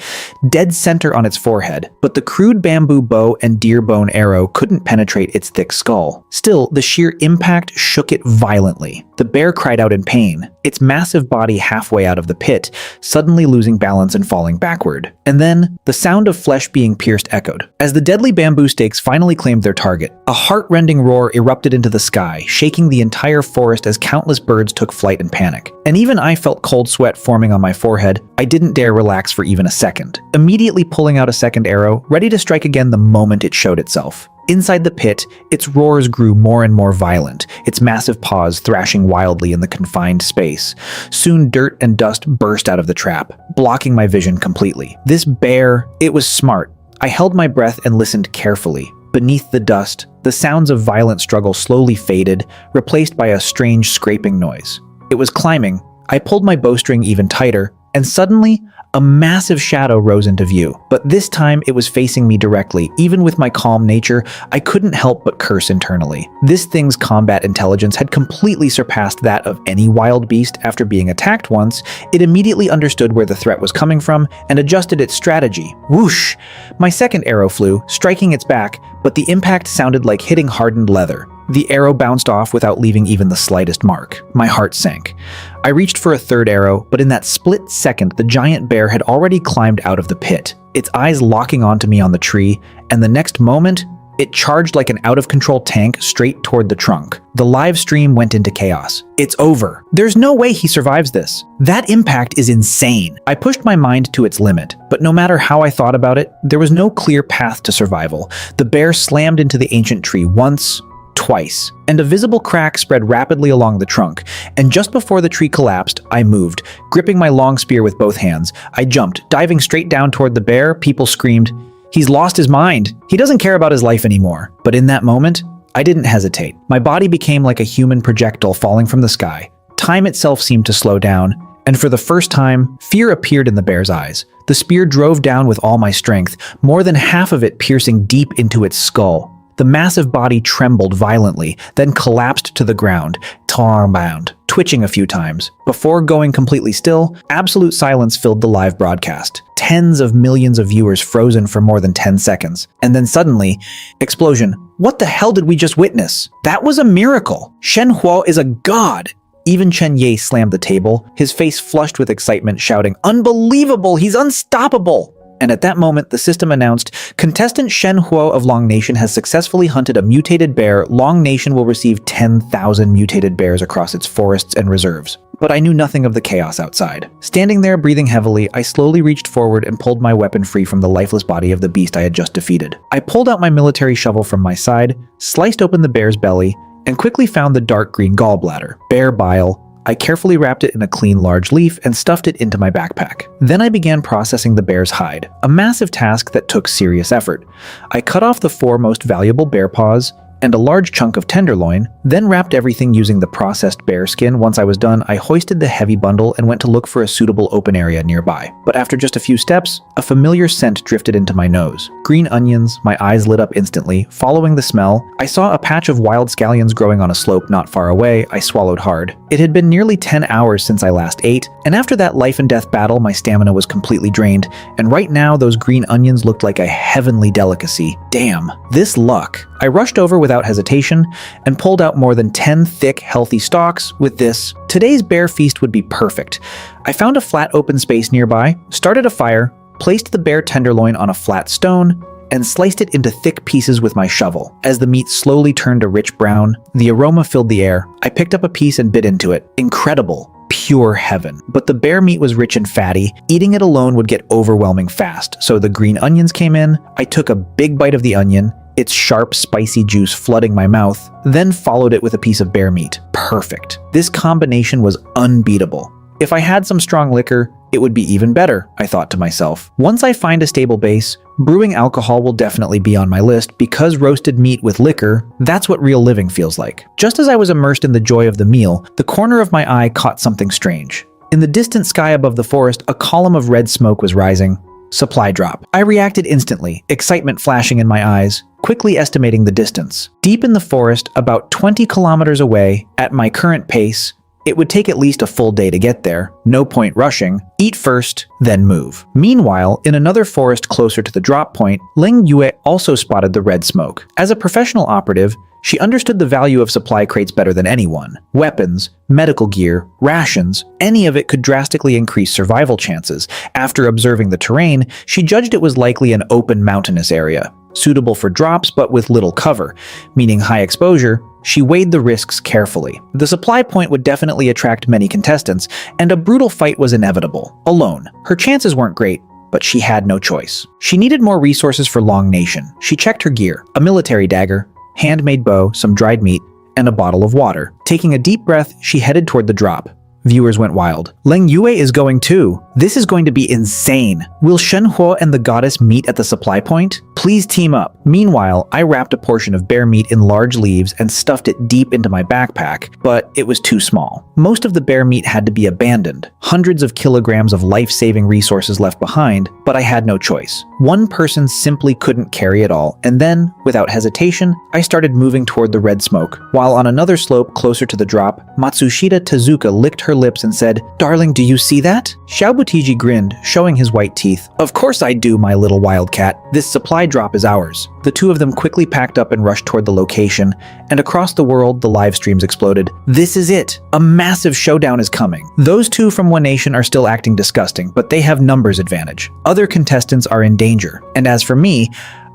dead center on its forehead, but the crude bamboo bow and deer bone arrow couldn't penetrate its thick skull. Still, the sheer impact shook it violently. The bear cried out in pain, its massive body halfway out of the pit, suddenly losing balance and falling backward. And then, the sound of flesh being pierced echoed. As the deadly bamboo stakes finally claimed their target, a heart-rending roar erupted into the sky, shaking the entire forest as countless birds took flight in panic. And even I felt cold sweat forming on my forehead. I didn't dare relax for even a second, immediately pulling out a second arrow, ready to strike again the moment it showed itself. Inside the pit, its roars grew more and more violent, its massive paws thrashing wildly in the confined space. Soon dirt and dust burst out of the trap, blocking my vision completely. This bear, it was smart. I held my breath and listened carefully. Beneath the dust, the sounds of violent struggle slowly faded, replaced by a strange scraping noise. It was climbing. I pulled my bowstring even tighter, and suddenly, A massive shadow rose into view, but this time it was facing me directly. Even with my calm nature, I couldn't help but curse internally. This thing's combat intelligence had completely surpassed that of any wild beast. After being attacked once, it immediately understood where the threat was coming from and adjusted its strategy. Whoosh! My second arrow flew, striking its back, but the impact sounded like hitting hardened leather. The arrow bounced off without leaving even the slightest mark. My heart sank. I reached for a third arrow, but in that split second, the giant bear had already climbed out of the pit, its eyes locking onto me on the tree, and the next moment, it charged like an out-of-control tank straight toward the trunk. The live stream went into chaos. It's over. There's no way he survives this. That impact is insane. I pushed my mind to its limit, but no matter how I thought about it, there was no clear path to survival. The bear slammed into the ancient tree once, twice, and a visible crack spread rapidly along the trunk, and just before the tree collapsed, I moved. Gripping my long spear with both hands, I jumped, diving straight down toward the bear. People screamed, "He's lost his mind. He doesn't care about his life anymore." But in that moment, I didn't hesitate. My body became like a human projectile falling from the sky. Time itself seemed to slow down, and for the first time, fear appeared in the bear's eyes. The spear drove down with all my strength, more than half of it piercing deep into its skull. The massive body trembled violently, then collapsed to the ground, tongue-bound, twitching a few times. Before going completely still, absolute silence filled the live broadcast. Tens of millions of viewers frozen for more than 10 seconds. And then suddenly, explosion. What the hell did we just witness? That was a miracle. Shen Huo is a god. Even Chen Ye slammed the table, his face flushed with excitement, shouting, "Unbelievable! He's unstoppable!" And at that moment, the system announced, contestant Shen Huo of Long Nation has successfully hunted a mutated bear. Long Nation will receive 10,000 mutated bears across its forests and reserves. But I knew nothing of the chaos outside. Standing there, breathing heavily, I slowly reached forward and pulled my weapon free from the lifeless body of the beast I had just defeated. I pulled out my military shovel from my side, sliced open the bear's belly, and quickly found the dark green gallbladder. Bear bile. I carefully wrapped it in a clean large leaf and stuffed it into my backpack. Then I began processing the bear's hide, a massive task that took serious effort. I cut off the 4 most valuable bear paws and a large chunk of tenderloin, then wrapped everything using the processed bear skin. Once I was done, I hoisted the heavy bundle and went to look for a suitable open area nearby. But after just a few steps, a familiar scent drifted into my nose. Green onions, my eyes lit up instantly. Following the smell, I saw a patch of wild scallions growing on a slope not far away. I swallowed hard. It had been nearly 10 hours since I last ate, and after that life and death battle, my stamina was completely drained, and right now those green onions looked like a heavenly delicacy. Damn, this luck. I rushed over without hesitation and pulled out more than 10 thick, healthy stalks. With this, today's bear feast would be perfect. I found a flat open space nearby, started a fire, placed the bear tenderloin on a flat stone, and sliced it into thick pieces with my shovel. As the meat slowly turned a rich brown, the aroma filled the air. I picked up a piece and bit into it. Incredible. Pure heaven. But the bear meat was rich and fatty. Eating it alone would get overwhelming fast, so the green onions came in. I took a big bite of the onion, its sharp, spicy juice flooding my mouth, then followed it with a piece of bear meat. Perfect. This combination was unbeatable. If I had some strong liquor, it would be even better, I thought to myself. Once I find a stable base, brewing alcohol will definitely be on my list, because roasted meat with liquor, that's what real living feels like. Just as I was immersed in the joy of the meal, the corner of my eye caught something strange. In the distant sky above the forest, a column of red smoke was rising. Supply drop. I reacted instantly, excitement flashing in my eyes, quickly estimating the distance. Deep in the forest, about 20 kilometers away, at my current pace, it would take at least a full day to get there. No point rushing. Eat first, then move. Meanwhile, in another forest closer to the drop point, Ling Yue also spotted the red smoke. As a professional operative, she understood the value of supply crates better than anyone. Weapons, medical gear, rations, any of it could drastically increase survival chances. After observing the terrain, she judged it was likely an open mountainous area, suitable for drops but with little cover, meaning high exposure. She weighed the risks carefully. The supply point would definitely attract many contestants, and a brutal fight was inevitable. Alone, her chances weren't great, but she had no choice. She needed more resources for Long Nation. She checked her gear, a military dagger, handmade bow, some dried meat, and a bottle of water. Taking a deep breath, she headed toward the drop. Viewers went wild. Ling Yue is going too. This is going to be insane. Will Shenhuo and the goddess meet at the supply point? Please team up. Meanwhile, I wrapped a portion of bear meat in large leaves and stuffed it deep into my backpack, but it was too small. Most of the bear meat had to be abandoned, hundreds of kilograms of life-saving resources left behind, but I had no choice. One person simply couldn't carry it all, and then, without hesitation, I started moving toward the red smoke. While on another slope closer to the drop, Matsushita Tezuka licked her lips and said, "Darling, do you see that?" Xiaobutiji grinned, showing his white teeth. "Of course I do, my little wildcat. This supply drop is ours." The two of them quickly packed up and rushed toward the location, and across the world, the live streams exploded. This is it! A massive showdown is coming. Those two from One Nation are still acting disgusting, but they have numbers advantage. Other contestants are in danger, and as for me,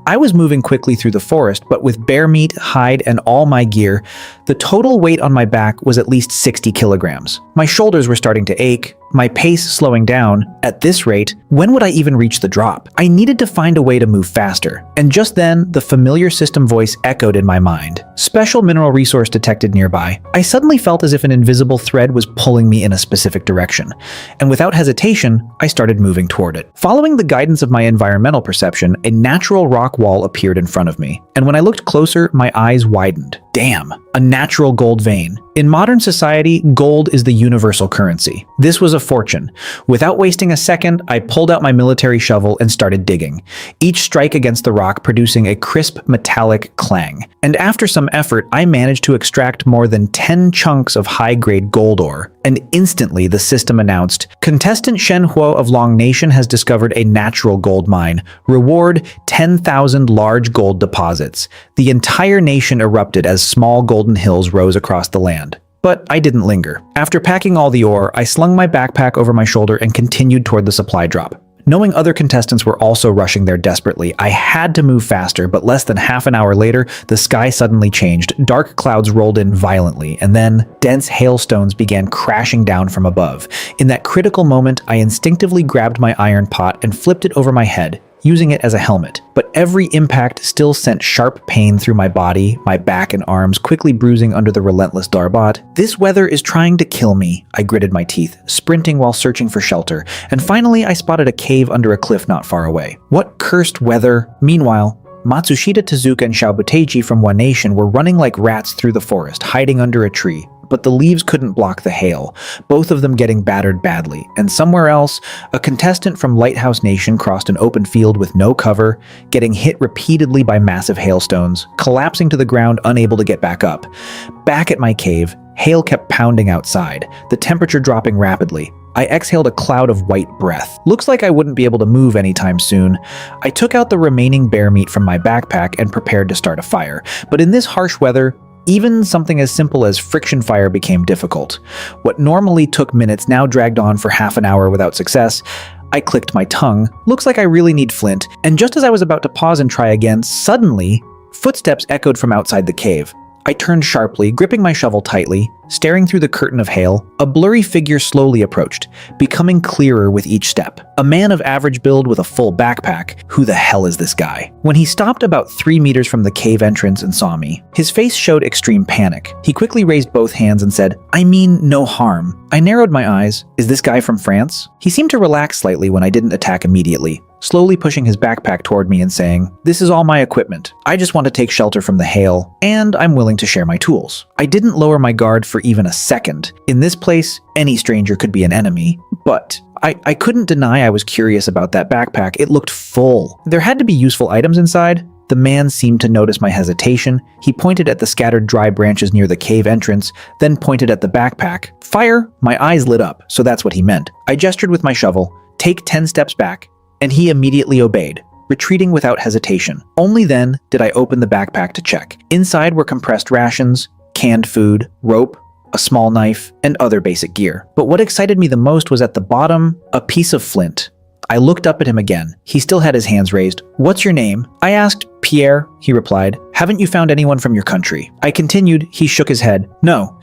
I was moving quickly through the forest, but with bear meat, hide, and all my gear, the total weight on my back was at least 60 kilograms. My shoulders were starting to ache, my pace slowing down. At this rate, when would I even reach the drop? I needed to find a way to move faster. And just then, the familiar system voice echoed in my mind. Special mineral resource detected nearby. I suddenly felt as if an invisible thread was pulling me in a specific direction. And without hesitation, I started moving toward it. Following the guidance of my environmental perception, a natural rock wall appeared in front of me. And when I looked closer, my eyes widened. Damn, a natural gold vein. In modern society, gold is the universal currency. This was a fortune. Without wasting a second, I pulled out my military shovel and started digging, each strike against the rock producing a crisp metallic clang. And after some effort, I managed to extract more than 10 chunks of high-grade gold ore. And instantly, the system announced, "Contestant Shenhuo of Long Nation has discovered a natural gold mine. Reward 10,000 large gold deposits." The entire nation erupted as small golden hills rose across the land. But I didn't linger. After packing all the ore, I slung my backpack over my shoulder and continued toward the supply drop. Knowing other contestants were also rushing there desperately, I had to move faster, but less than half an hour later, the sky suddenly changed. Dark clouds rolled in violently, and then dense hailstones began crashing down from above. In that critical moment, I instinctively grabbed my iron pot and flipped it over my head, using it as a helmet. But every impact still sent sharp pain through my body, my back and arms quickly bruising under the relentless darbot. This weather is trying to kill me, I gritted my teeth, sprinting while searching for shelter, and finally I spotted a cave under a cliff not far away. What cursed weather! Meanwhile, Matsushita Tezuka and Xiaobuteiji from One Nation were running like rats through the forest, hiding under a tree. But the leaves couldn't block the hail, both of them getting battered badly. And somewhere else, a contestant from Lighthouse Nation crossed an open field with no cover, getting hit repeatedly by massive hailstones, collapsing to the ground unable to get back up. Back at my cave, hail kept pounding outside, the temperature dropping rapidly. I exhaled a cloud of white breath. Looks like I wouldn't be able to move anytime soon. I took out the remaining bear meat from my backpack and prepared to start a fire. But in this harsh weather, even something as simple as friction fire became difficult. What normally took minutes now dragged on for half an hour without success. I clicked my tongue. Looks like I really need flint. And just as I was about to pause and try again, suddenly, footsteps echoed from outside the cave. I turned sharply, gripping my shovel tightly, staring through the curtain of hail. A blurry figure slowly approached, becoming clearer with each step. A man of average build with a full backpack. Who the hell is this guy? When he stopped about 3 meters from the cave entrance and saw me, his face showed extreme panic. He quickly raised both hands and said, "I mean no harm." I narrowed my eyes. Is this guy from France? He seemed to relax slightly when I didn't attack immediately, slowly pushing his backpack toward me and saying, "This is all my equipment. I just want to take shelter from the hail, and I'm willing to share my tools." I didn't lower my guard for even a second. In this place, any stranger could be an enemy, but I couldn't deny I was curious about that backpack. It looked full. There had to be useful items inside. The man seemed to notice my hesitation. He pointed at the scattered dry branches near the cave entrance, then pointed at the backpack. Fire? My eyes lit up, so that's what he meant. I gestured with my shovel, "Take 10 steps back," and he immediately obeyed, retreating without hesitation. Only then did I open the backpack to check. Inside were compressed rations, canned food, rope, a small knife, and other basic gear. But what excited me the most was at the bottom, a piece of flint. I looked up at him again. He still had his hands raised. "What's your name?" I asked. "Pierre," he replied. "Haven't you found anyone from your country?" I continued. He shook his head. "No.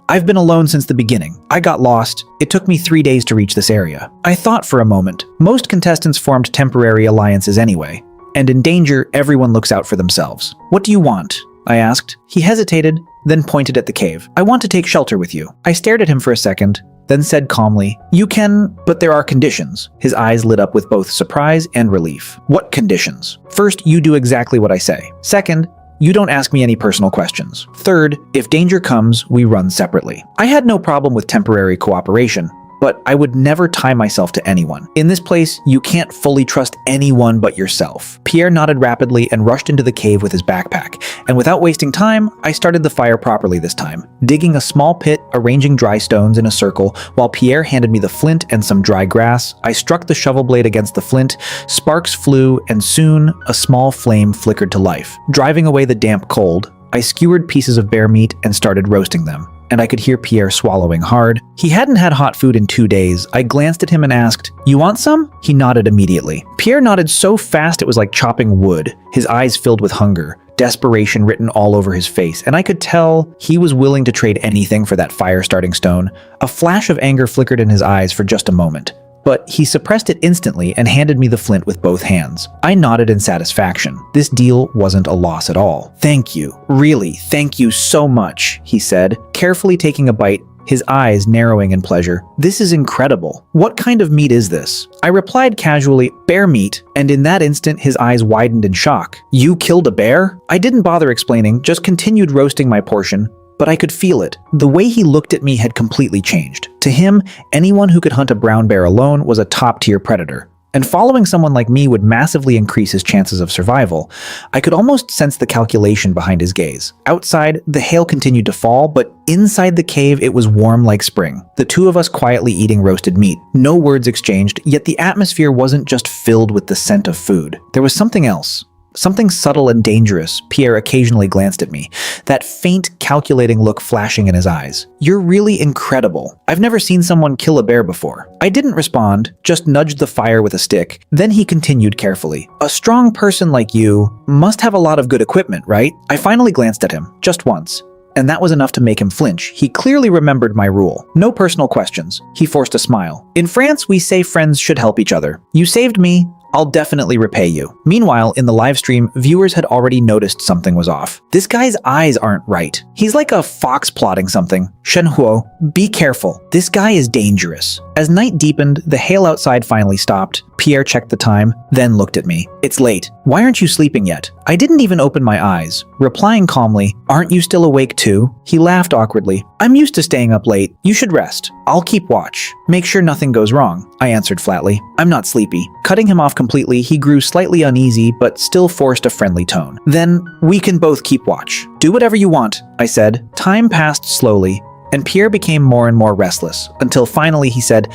I've been alone since the beginning. I got lost. It took me 3 days to reach this area." I thought for a moment. Most contestants formed temporary alliances anyway. And in danger, everyone looks out for themselves. "What do you want?" I asked. He hesitated, then pointed at the cave. "I want to take shelter with you." I stared at him for a second, then said calmly, "You can, but there are conditions." His eyes lit up with both surprise and relief. "What conditions?" "First, you do exactly what I say. Second, you don't ask me any personal questions. Third, if danger comes, we run separately." I had no problem with temporary cooperation, but I would never tie myself to anyone. In this place, you can't fully trust anyone but yourself. Pierre nodded rapidly and rushed into the cave with his backpack, and without wasting time, I started the fire properly this time, digging a small pit, arranging dry stones in a circle, while Pierre handed me the flint and some dry grass. I struck the shovel blade against the flint, sparks flew, and soon a small flame flickered to life. Driving away the damp cold, I skewered pieces of bear meat and started roasting them, and I could hear Pierre swallowing hard. He hadn't had hot food in 2 days. I glanced at him and asked, "You want some?" He nodded immediately. Pierre nodded so fast it was like chopping wood, his eyes filled with hunger, desperation written all over his face, and I could tell he was willing to trade anything for that fire-starting stone. A flash of anger flickered in his eyes for just a moment, but he suppressed it instantly and handed me the flint with both hands. I nodded in satisfaction. This deal wasn't a loss at all. "Thank you. Really, thank you so much," he said, carefully taking a bite, his eyes narrowing in pleasure. "This is incredible. What kind of meat is this?" I replied casually, "Bear meat," and in that instant his eyes widened in shock. "You killed a bear?" I didn't bother explaining, just continued roasting my portion, but I could feel it. The way he looked at me had completely changed. To him, anyone who could hunt a brown bear alone was a top-tier predator, and following someone like me would massively increase his chances of survival. I could almost sense the calculation behind his gaze. Outside, the hail continued to fall, but inside the cave it was warm like spring. The two of us quietly eating roasted meat. No words exchanged, yet the atmosphere wasn't just filled with the scent of food. There was something else. Something subtle and dangerous. Pierre occasionally glanced at me, that faint, calculating look flashing in his eyes. "You're really incredible. I've never seen someone kill a bear before." I didn't respond, just nudged the fire with a stick. Then he continued carefully, "A strong person like you must have a lot of good equipment, right?" I finally glanced at him, just once, and that was enough to make him flinch. He clearly remembered my rule. "No personal questions." He forced a smile. "In France, we say friends should help each other. You saved me. I'll definitely repay you." Meanwhile, in the live stream, viewers had already noticed something was off. "This guy's eyes aren't right. He's like a fox plotting something. Shenhuo, be careful. This guy is dangerous." As night deepened, the hail outside finally stopped. Pierre checked the time, then looked at me. "It's late. Why aren't you sleeping yet?" I didn't even open my eyes, replying calmly, "Aren't you still awake too?" He laughed awkwardly. "I'm used to staying up late. You should rest. I'll keep watch. Make sure nothing goes wrong," I answered flatly. "I'm not sleepy." Cutting him off completely, he grew slightly uneasy, but still forced a friendly tone. "Then we can both keep watch. Do whatever you want," I said. Time passed slowly, and Pierre became more and more restless, until finally he said,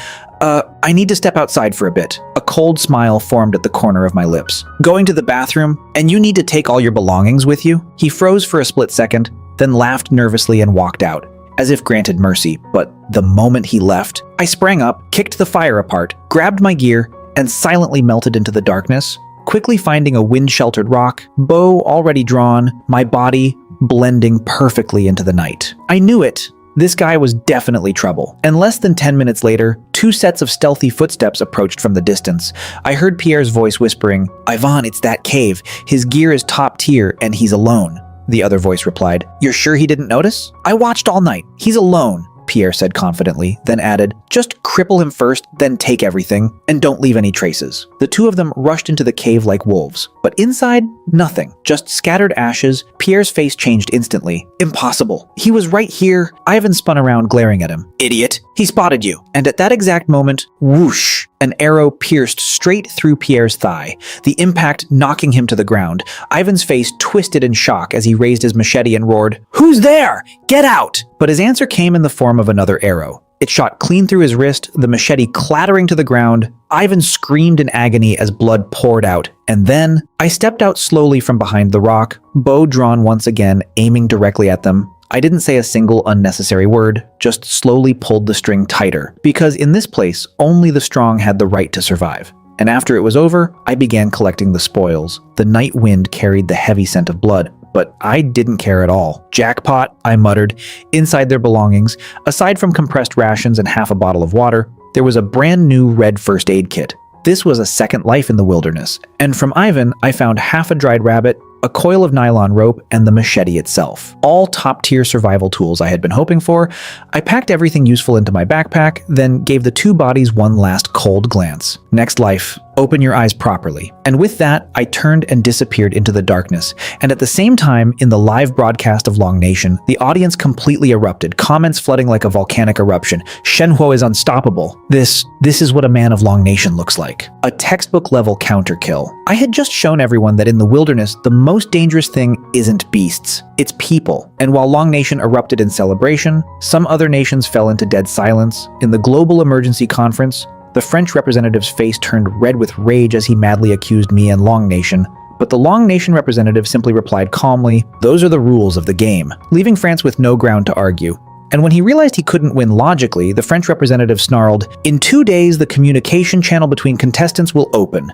I need to step outside for a bit." A cold smile formed at the corner of my lips. "Going to the bathroom? And you need to take all your belongings with you?" He froze for a split second, then laughed nervously and walked out, as if granted mercy. But the moment he left, I sprang up, kicked the fire apart, grabbed my gear, and silently melted into the darkness, quickly finding a wind-sheltered rock, bow already drawn, my body blending perfectly into the night. I knew it. This guy was definitely trouble. And less than 10 minutes later, 2 sets of stealthy footsteps approached from the distance. I heard Pierre's voice whispering, "Ivan, it's that cave. His gear is top tier and he's alone." The other voice replied, "You're sure he didn't notice?" "I watched all night. He's alone," Pierre said confidently, then added, "Just cripple him first, then take everything, and don't leave any traces." The two of them rushed into the cave like wolves, but inside, nothing, just scattered ashes. Pierre's face changed instantly. "Impossible. He was right here." Ivan spun around, glaring at him. "Idiot. He spotted you." And at that exact moment, whoosh, an arrow pierced straight through Pierre's thigh, the impact knocking him to the ground. Ivan's face twisted in shock as he raised his machete and roared, "Who's there? Get out!" But his answer came in the form of another arrow. It shot clean through his wrist, the machete clattering to the ground. Ivan screamed in agony as blood poured out. And then, I stepped out slowly from behind the rock, bow drawn once again, aiming directly at them. I didn't say a single unnecessary word, just slowly pulled the string tighter, because in this place, only the strong had the right to survive. And after it was over, I began collecting the spoils. The night wind carried the heavy scent of blood, but I didn't care at all. "Jackpot," I muttered. Inside their belongings, aside from compressed rations and half a bottle of water, there was a brand new red first aid kit. This was a second life in the wilderness, and from Ivan, I found half a dried rabbit, a coil of nylon rope, and the machete itself. All top-tier survival tools I had been hoping for. I packed everything useful into my backpack, then gave the two bodies one last cold glance. Next life, open your eyes properly. And with that, I turned and disappeared into the darkness. And at the same time, in the live broadcast of Long Nation, the audience completely erupted, comments flooding like a volcanic eruption. Shenhuo is unstoppable. This is what a man of Long Nation looks like. A textbook-level counter kill. I had just shown everyone that in the wilderness, the most dangerous thing isn't beasts, it's people. And while Long Nation erupted in celebration, some other nations fell into dead silence. In the Global Emergency Conference, the French representative's face turned red with rage as he madly accused me and Long Nation, but the Long Nation representative simply replied calmly, "Those are the rules of the game," leaving France with no ground to argue. And when he realized he couldn't win logically, the French representative snarled, "In 2 days, the communication channel between contestants will open.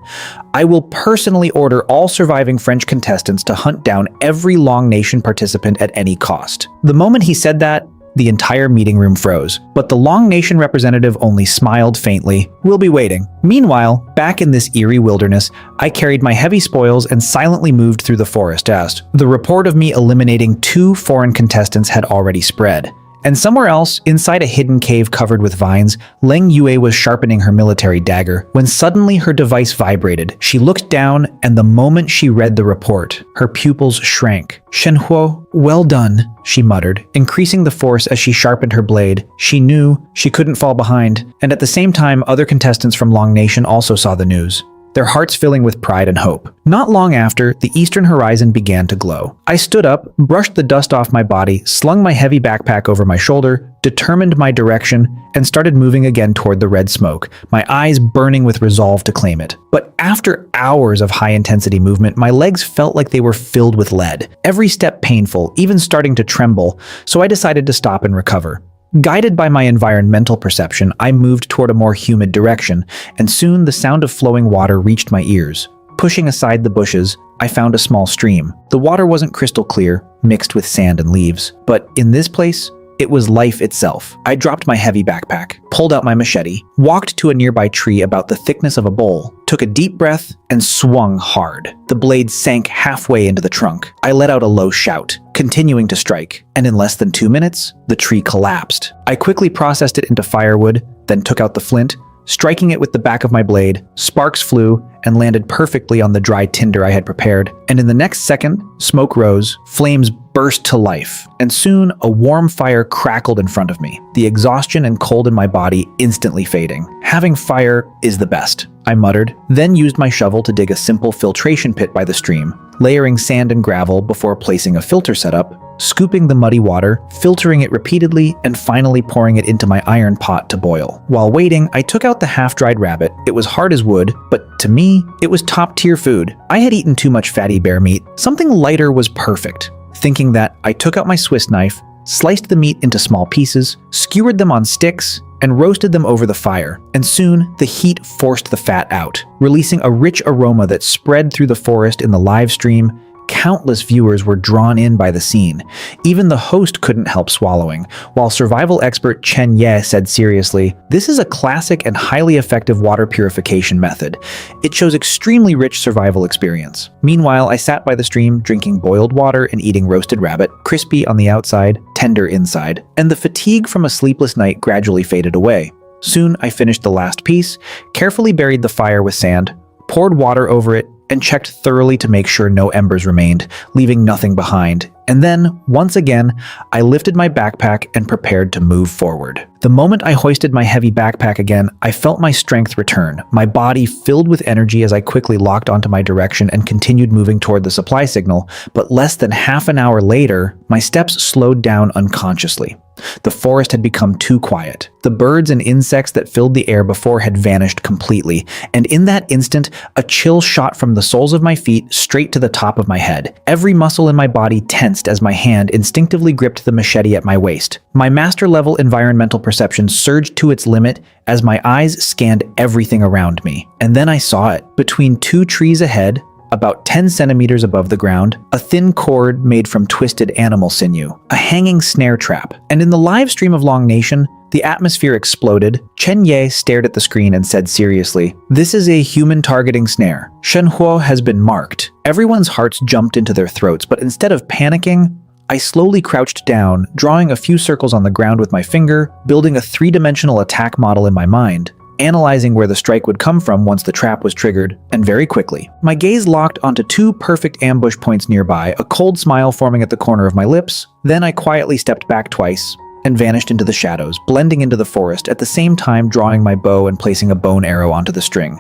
I will personally order all surviving French contestants to hunt down every Long Nation participant at any cost." The moment he said that, the entire meeting room froze, but the Long Nation representative only smiled faintly. "We'll be waiting." Meanwhile, back in this eerie wilderness, I carried my heavy spoils and silently moved through the forest as the report of me eliminating 2 foreign contestants had already spread. And somewhere else, inside a hidden cave covered with vines, Leng Yue was sharpening her military dagger when suddenly her device vibrated. She looked down, and the moment she read the report, her pupils shrank. "Shenhuo, well done," she muttered, increasing the force as she sharpened her blade. She knew she couldn't fall behind, and at the same time, other contestants from Long Nation also saw the news, their hearts filling with pride and hope. Not long after, the eastern horizon began to glow. I stood up, brushed the dust off my body, slung my heavy backpack over my shoulder, determined my direction, and started moving again toward the red smoke, my eyes burning with resolve to claim it. But after hours of high-intensity movement, my legs felt like they were filled with lead, every step painful, even starting to tremble, so I decided to stop and recover. Guided by my environmental perception, I moved toward a more humid direction, and soon the sound of flowing water reached my ears. Pushing aside the bushes, I found a small stream. The water wasn't crystal clear, mixed with sand and leaves, but in this place, it was life itself. I dropped my heavy backpack, pulled out my machete, walked to a nearby tree about the thickness of a bowl, took a deep breath, and swung hard. The blade sank halfway into the trunk. I let out a low shout, continuing to strike, and in less than 2 minutes, the tree collapsed. I quickly processed it into firewood, then took out the flint, striking it with the back of my blade. Sparks flew and landed perfectly on the dry tinder I had prepared, and in the next second, smoke rose, flames burst to life, and soon a warm fire crackled in front of me, the exhaustion and cold in my body instantly fading. "Having fire is the best," I muttered, then used my shovel to dig a simple filtration pit by the stream, layering sand and gravel before placing a filter setup, scooping the muddy water, filtering it repeatedly, and finally pouring it into my iron pot to boil. While waiting, I took out the half-dried rabbit. It was hard as wood, but to me, it was top-tier food. I had eaten too much fatty bear meat. Something lighter was perfect. Thinking that, I took out my Swiss knife, sliced the meat into small pieces, skewered them on sticks, and roasted them over the fire. And soon, the heat forced the fat out, releasing a rich aroma that spread through the forest in the live stream. Countless viewers were drawn in by the scene. Even the host couldn't help swallowing, while survival expert Chen Ye said seriously, "This is a classic and highly effective water purification method. It shows extremely rich survival experience." Meanwhile, I sat by the stream, drinking boiled water and eating roasted rabbit, crispy on the outside, tender inside, and the fatigue from a sleepless night gradually faded away. Soon, I finished the last piece, carefully buried the fire with sand, poured water over it, and checked thoroughly to make sure no embers remained, leaving nothing behind. And then, once again, I lifted my backpack and prepared to move forward. The moment I hoisted my heavy backpack again, I felt my strength return, my body filled with energy as I quickly locked onto my direction and continued moving toward the supply signal. But less than half an hour later, my steps slowed down unconsciously. The forest had become too quiet. The birds and insects that filled the air before had vanished completely, and in that instant, a chill shot from the soles of my feet straight to the top of my head. Every muscle in my body tensed as my hand instinctively gripped the machete at my waist. My master-level environmental perception surged to its limit as my eyes scanned everything around me. And then I saw it. Between 2 trees ahead, about 10 centimeters above the ground, a thin cord made from twisted animal sinew, a hanging snare trap. And in the live stream of Long Nation, the atmosphere exploded. Chen Ye stared at the screen and said seriously, "This is a human targeting snare. Shenhuo has been marked." Everyone's hearts jumped into their throats, but instead of panicking, I slowly crouched down, drawing a few circles on the ground with my finger, building a three-dimensional attack model in my mind, analyzing where the strike would come from once the trap was triggered, and very quickly. My gaze locked onto two perfect ambush points nearby, a cold smile forming at the corner of my lips. Then I quietly stepped back twice and vanished into the shadows, blending into the forest, at the same time drawing my bow and placing a bone arrow onto the string.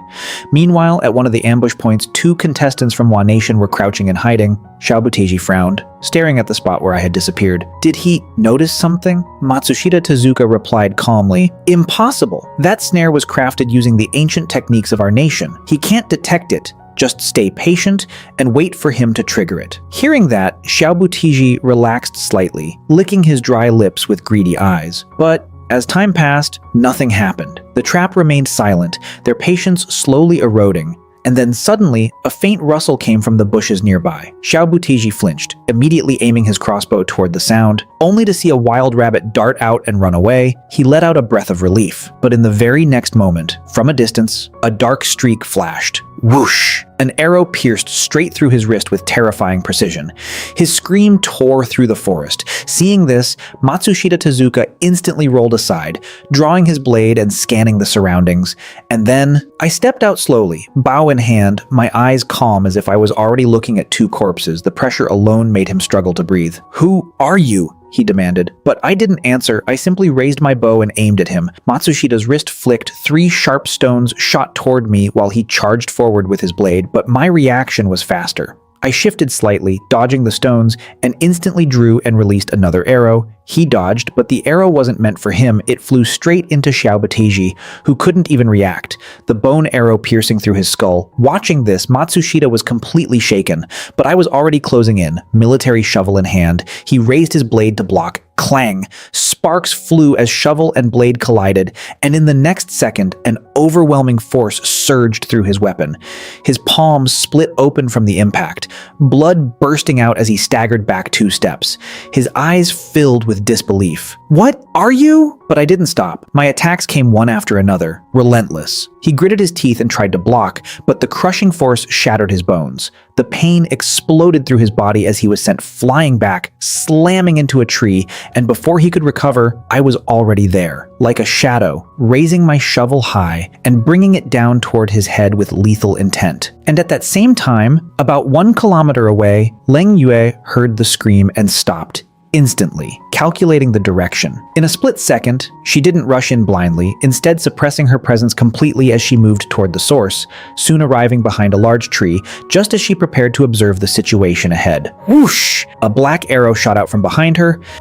Meanwhile, at one of the ambush points, two contestants from Wa Nation were crouching and hiding. Xiao Buteji frowned, staring at the spot where I had disappeared. Did he notice something? Matsushita Tezuka replied calmly, "Impossible. That snare was crafted using the ancient techniques of our nation. He can't detect it. Just stay patient and wait for him to trigger it." Hearing that, Xiao Buteji relaxed slightly, licking his dry lips with greedy eyes. But as time passed, nothing happened. The trap remained silent, their patience slowly eroding. And then suddenly, a faint rustle came from the bushes nearby. Xiao Buteji flinched, immediately aiming his crossbow toward the sound. Only to see a wild rabbit dart out and run away, he let out a breath of relief. But in the very next moment, from a distance, a dark streak flashed. Whoosh! An arrow pierced straight through his wrist with terrifying precision. His scream tore through the forest. Seeing this, Matsushita Tezuka instantly rolled aside, drawing his blade and scanning the surroundings. And then, I stepped out slowly, bow in hand, my eyes calm as if I was already looking at two corpses. The pressure alone made him struggle to breathe. "Who are you?" he demanded. But I didn't answer. I simply raised my bow and aimed at him. Matsushita's wrist flicked, 3 sharp stones shot toward me while he charged forward with his blade, but my reaction was faster. I shifted slightly, dodging the stones, and instantly drew and released another arrow. He dodged, but the arrow wasn't meant for him. It flew straight into Xiao Buteji, who couldn't even react, the bone arrow piercing through his skull. Watching this, Matsushita was completely shaken, but I was already closing in, military shovel in hand. He raised his blade to block. Clang! Sparks flew as shovel and blade collided, and in the next second, an overwhelming force surged through his weapon. His palms split open from the impact, blood bursting out as he staggered back 2 steps. His eyes filled with disbelief. "What are you?" But I didn't stop. My attacks came one after another, relentless. He gritted his teeth and tried to block, but the crushing force shattered his bones. The pain exploded through his body as he was sent flying back, slamming into a tree, and before he could recover, I was already there, like a shadow, raising my shovel high and bringing it down toward his head with lethal intent. And at that same time, about 1 kilometer away, Leng Yue heard the scream and stopped. Instantly, calculating the direction. In a split second, she didn't rush in blindly, instead suppressing her presence completely as she moved toward the source, soon arriving behind a large tree, just as she prepared to observe the situation ahead. Whoosh! A black arrow shot out from behind her,